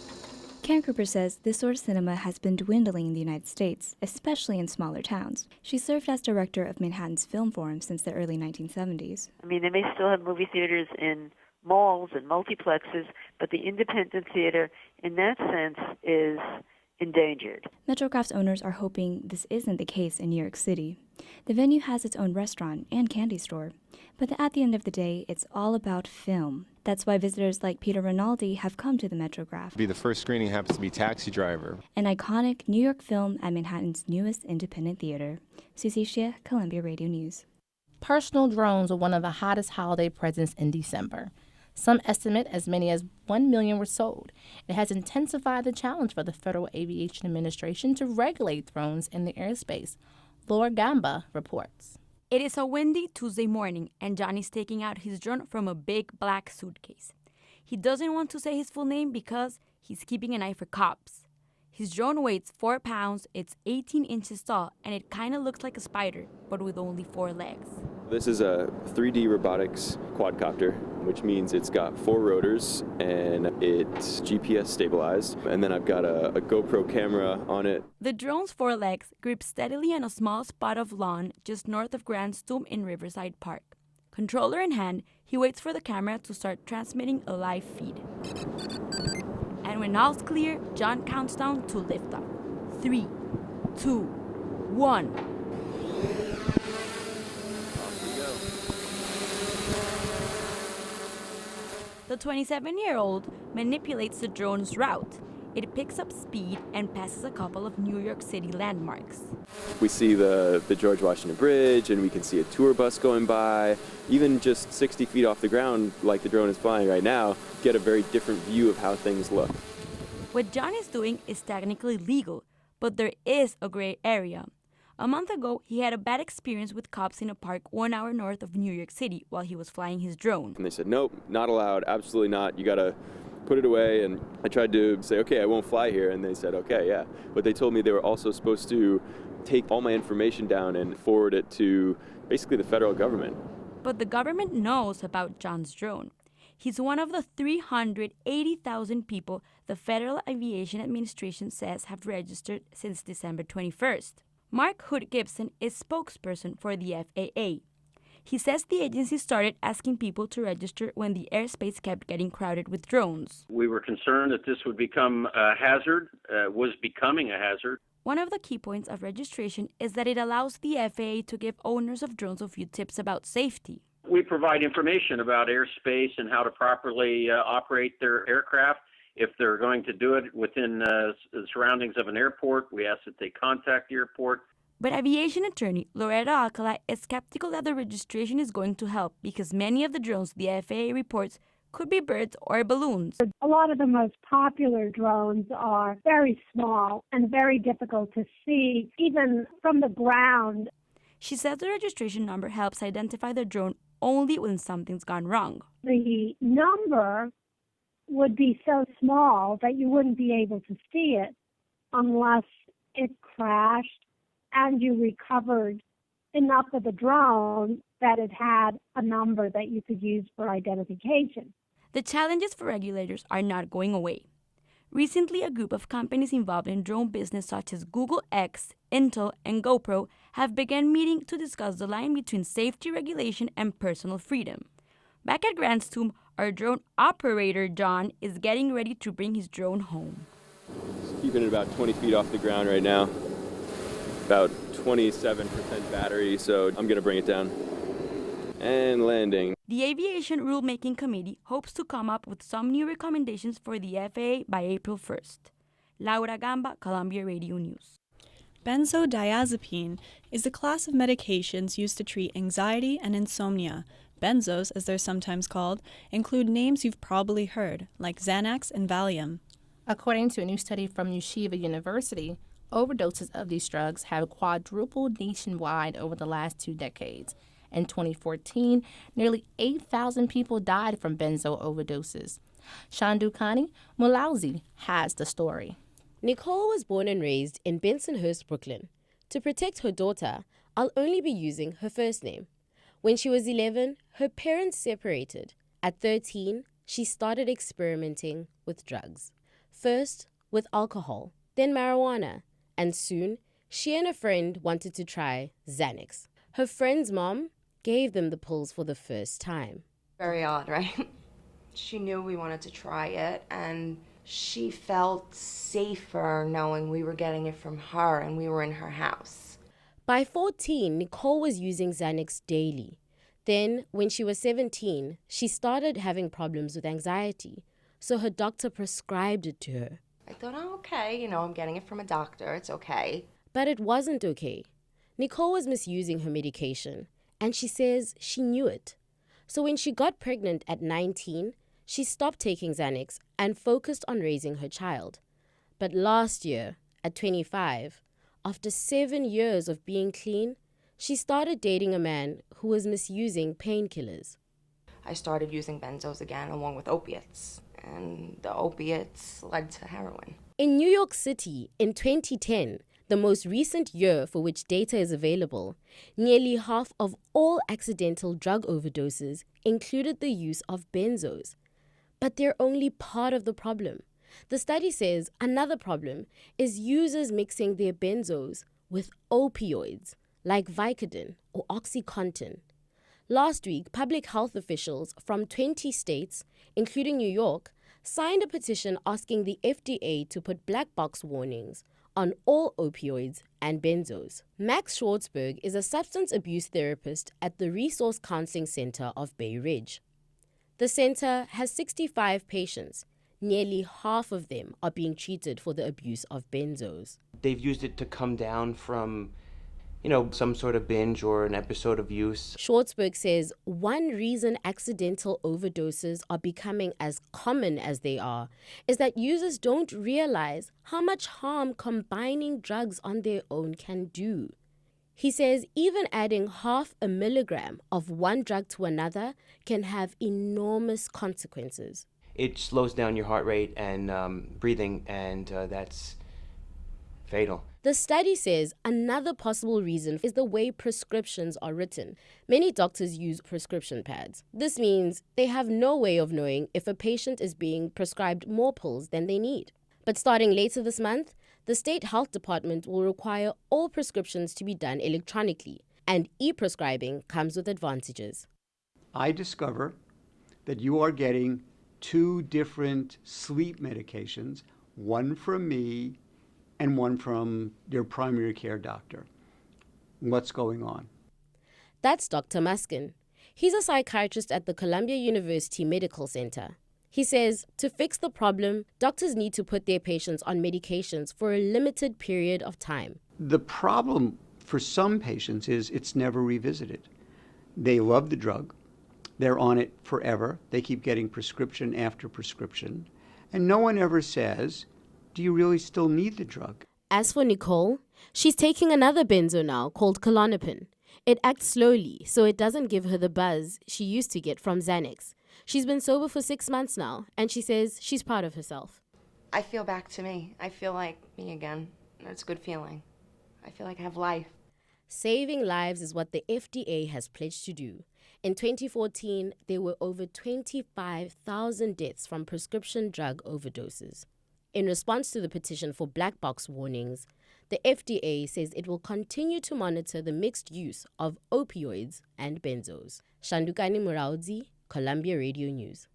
Karen Cooper says this sort of cinema has been dwindling in the United States, especially in smaller towns. She served as director of Manhattan's Film Forum since the early 1970s. I mean, they may still have movie theaters in malls and multiplexes, but the independent theater, in that sense, is endangered. Metrocraft's owners are hoping this isn't the case in New York City. The venue has its own restaurant and candy store, but at the end of the day, it's all about film. That's why visitors like Peter Rinaldi have come to the Metrograph. The first screening happens to be Taxi Driver, an iconic New York film at Manhattan's newest independent theater. Suzy Xie, Columbia Radio News. Personal drones are one of the hottest holiday presents in December. Some estimate as many as 1 million were sold. It has intensified the challenge for the Federal Aviation Administration to regulate drones in the airspace. Laura Gamba reports. It is a windy Tuesday morning, and Johnny's taking out his drone from a big black suitcase. He doesn't want to say his full name because he's keeping an eye for cops. His drone weighs 4 pounds, it's 18 inches tall, and it kind of looks like a spider, but with only 4 legs. This is a 3D robotics quadcopter, which means it's got 4 rotors and it's GPS stabilized. And then I've got a GoPro camera on it. The drone's 4 legs grip steadily on a small spot of lawn just north of Grand's Tomb in Riverside Park. Controller in hand, he waits for the camera to start transmitting a live feed. And when all's clear, John counts down to liftoff. 3, 2, 1. The 27-year-old manipulates the drone's route. It picks up speed and passes a couple of New York City landmarks. We see the George Washington Bridge, and we can see a tour bus going by. Even just 60 feet off the ground, like the drone is flying right now, get a very different view of how things look. What John is doing is technically legal, but there is a gray area. A month ago, he had a bad experience with cops in a park 1 hour north of New York City while he was flying his drone. And they said, nope, not allowed, absolutely not. You gotta put it away. And I tried to say, okay, I won't fly here. And they said, okay, yeah. But they told me they were also supposed to take all my information down and forward it to basically the federal government. but the government knows about John's drone. He's one of the 380,000 people the Federal Aviation Administration says have registered since December 21st. Mark Hood Gibson is spokesperson for the FAA. He says the agency started asking people to register when the airspace kept getting crowded with drones. We were concerned that this would become a hazard, was becoming a hazard. One of the key points of registration is that it allows the FAA to give owners of drones a few tips about safety. We provide information about airspace and how to properly operate their aircraft. If they're going to do it within the surroundings of an airport, we ask that they contact the airport. But aviation attorney Loretta Alcala is skeptical that the registration is going to help because many of the drones the FAA reports could be birds or balloons. A lot of the most popular drones are very small and very difficult to see, even from the ground. She says the registration number helps identify the drone only when something's gone wrong. The number would be so small that you wouldn't be able to see it unless it crashed and you recovered enough of the drone that it had a number that you could use for identification. The challenges for regulators are not going away. Recently, a group of companies involved in drone business such as Google X, Intel, and GoPro have begun meeting to discuss the line between safety regulation and personal freedom. Back at Grant's Tomb, our drone operator, John, is getting ready to bring his drone home. Just keeping it about 20 feet off the ground right now. About 27% battery, so I'm going to bring it down. And landing. The Aviation Rulemaking Committee hopes to come up with some new recommendations for the FAA by April 1st. Laura Gamba, Columbia Radio News. Benzodiazepine is a class of medications used to treat anxiety and insomnia. Benzos, as they're sometimes called, include names you've probably heard, like Xanax and Valium. According to a new study from Yeshiva University, overdoses of these drugs have quadrupled nationwide over the last 2 decades. In 2014, nearly 8,000 people died from benzo overdoses. Shandukani Mulauzi has the story. Nicole was born and raised in Bensonhurst, Brooklyn. To protect her daughter, I'll only be using her first name. When she was 11, her parents separated. At 13, she started experimenting with drugs. First with alcohol, then marijuana, and soon she and a friend wanted to try Xanax. Her friend's mom gave them the pills for the first time. Very odd, right? She knew we wanted to try it, and she felt safer knowing we were getting it from her and we were in her house. By 14, Nicole was using Xanax daily. Then, when she was 17, she started having problems with anxiety, so her doctor prescribed it to her. I thought, oh, okay, I'm getting it from a doctor, it's okay. But it wasn't okay. Nicole was misusing her medication, and she says she knew it. So when she got pregnant at 19, she stopped taking Xanax and focused on raising her child. But last year, at 25, after 7 years of being clean, she started dating a man who was misusing painkillers. I started using benzos again along with opiates, and the opiates led to heroin. In New York City, in 2010, the most recent year for which data is available, nearly half of all accidental drug overdoses included the use of benzos. But they're only part of the problem. The study says another problem is users mixing their benzos with opioids like Vicodin or OxyContin. Last week, public health officials from 20 states, including New York, signed a petition asking the FDA to put black box warnings on all opioids and benzos. Max Schwartzberg is a substance abuse therapist at the Resource Counseling Center of Bay Ridge. The center has 65 patients. Nearly half of them are being treated for the abuse of benzos. They've used it to come down from, some sort of binge or an episode of use. Schwartzberg says one reason accidental overdoses are becoming as common as they are is that users don't realize how much harm combining drugs on their own can do. He says even adding 0.5 milligram of one drug to another can have enormous consequences. It slows down your heart rate and breathing, and that's fatal. The study says another possible reason is the way prescriptions are written. Many doctors use prescription pads. This means they have no way of knowing if a patient is being prescribed more pills than they need. But starting later this month, the state health department will require all prescriptions to be done electronically, and e-prescribing comes with advantages. I discover that you are getting 2 different sleep medications, one from me and one from your primary care doctor. What's going on? That's Dr. Muskin. He's a psychiatrist at the Columbia University Medical Center. He says to fix the problem, doctors need to put their patients on medications for a limited period of time. The problem for some patients is it's never revisited. They love the drug. They're on it forever. They keep getting prescription after prescription. And no one ever says, do you really still need the drug? As for Nicole, she's taking another benzo now called Klonopin. It acts slowly, so it doesn't give her the buzz she used to get from Xanax. She's been sober for 6 months now, and she says she's proud of herself. I feel back to me. I feel like me again. It's a good feeling. I feel like I have life. Saving lives is what the FDA has pledged to do. In 2014, there were over 25,000 deaths from prescription drug overdoses. In response to the petition for black box warnings, the FDA says it will continue to monitor the mixed use of opioids and benzos. Shandukani Muraudzi, Columbia Radio News.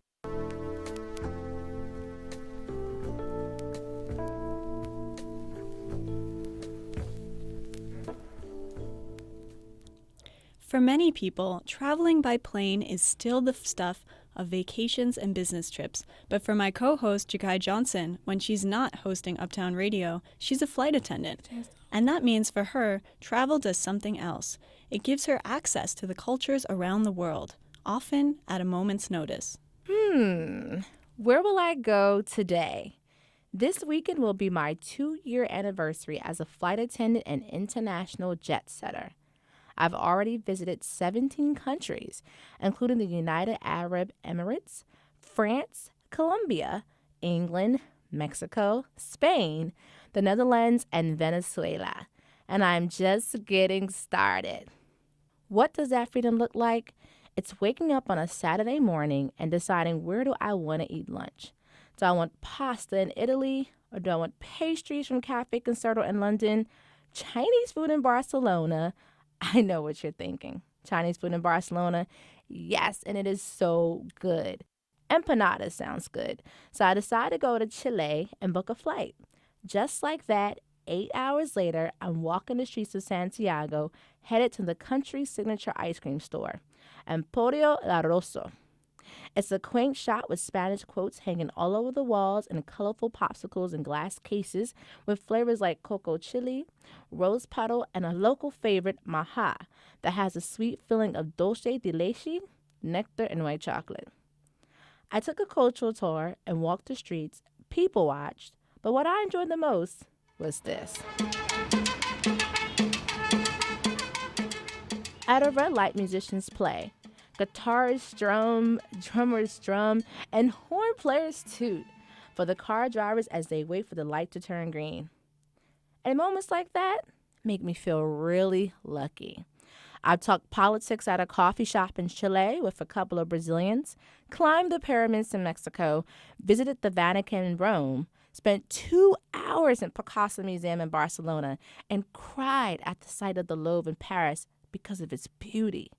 For many people, traveling by plane is still the stuff of vacations and business trips. But for my co-host, Jakai Johnson, when she's not hosting Uptown Radio, she's a flight attendant. And that means for her, travel does something else. It gives her access to the cultures around the world, often at a moment's notice. Where will I go today? This weekend will be my 2-year anniversary as a flight attendant and international jet setter. I've already visited 17 countries, including the United Arab Emirates, France, Colombia, England, Mexico, Spain, the Netherlands, and Venezuela. And I'm just getting started. What does that freedom look like? It's waking up on a Saturday morning and deciding, where do I want to eat lunch? Do I want pasta in Italy? Or do I want pastries from Cafe Concerto in London? Chinese food in Barcelona? I know what you're thinking. Chinese food in Barcelona? Yes, and it is so good. Empanadas sounds good. So I decided to go to Chile and book a flight. Just like that, 8 hours later, I'm walking the streets of Santiago, headed to the country's signature ice cream store, Emporio La Rosso. It's a quaint shop with Spanish quotes hanging all over the walls and colorful popsicles in glass cases with flavors like cocoa chili, rose petal, and a local favorite, maja, that has a sweet filling of dulce de leche, nectar, and white chocolate. I took a cultural tour and walked the streets, people watched, but what I enjoyed the most was this. At a red light, musicians play. Guitarists drum, drummers drum, and horn players toot for the car drivers as they wait for the light to turn green. And moments like that make me feel really lucky. I've talked politics at a coffee shop in Chile with a couple of Brazilians, climbed the pyramids in Mexico, visited the Vatican in Rome, spent 2 hours in Picasso Museum in Barcelona, and cried at the sight of the Louvre in Paris because of its beauty.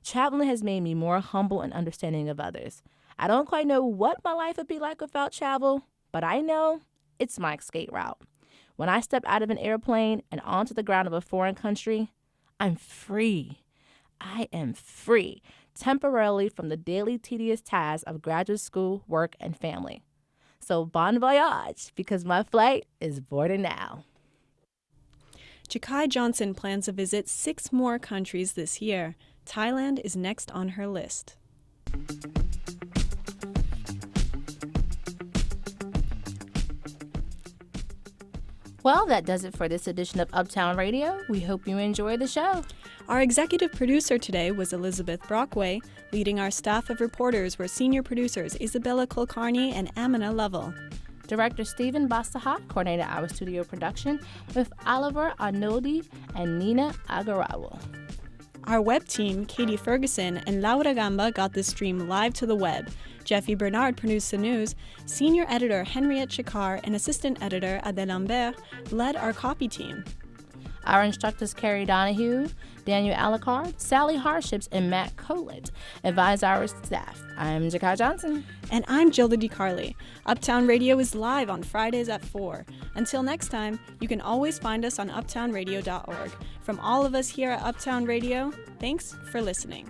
Traveling has made me more humble and understanding of others. I don't quite know what my life would be like without travel, but I know it's my escape route. When I step out of an airplane and onto the ground of a foreign country, I'm free. I am free, temporarily from the daily tedious tasks of graduate school, work, and family. So bon voyage, because my flight is boarding now. Jakai Johnson plans to visit 6 more countries this year. Thailand is next on her list. Well, that does it for this edition of Uptown Radio. We hope you enjoyed the show. Our executive producer today was Elizabeth Brockway. Leading our staff of reporters were senior producers Isabella Kulkarni and Amina Lovell. Director Stephen Bastaha coordinated our studio production with Oliver Arnoldi and Nina Agarawa. Our web team, Katie Ferguson and Laura Gamba, got this stream live to the web. Jeffy Bernard produced the news. Senior editor Henriette Chikar and assistant editor Adèle Lambert led our copy team. Our instructors Carrie Donahue, Daniel Alucard, Sally Harships, and Matt Collett advise our staff. I'm Jakar Johnson. And I'm Gilda DiCarli. Uptown Radio is live on Fridays at 4. Until next time, you can always find us on uptownradio.org. From all of us here at Uptown Radio, thanks for listening.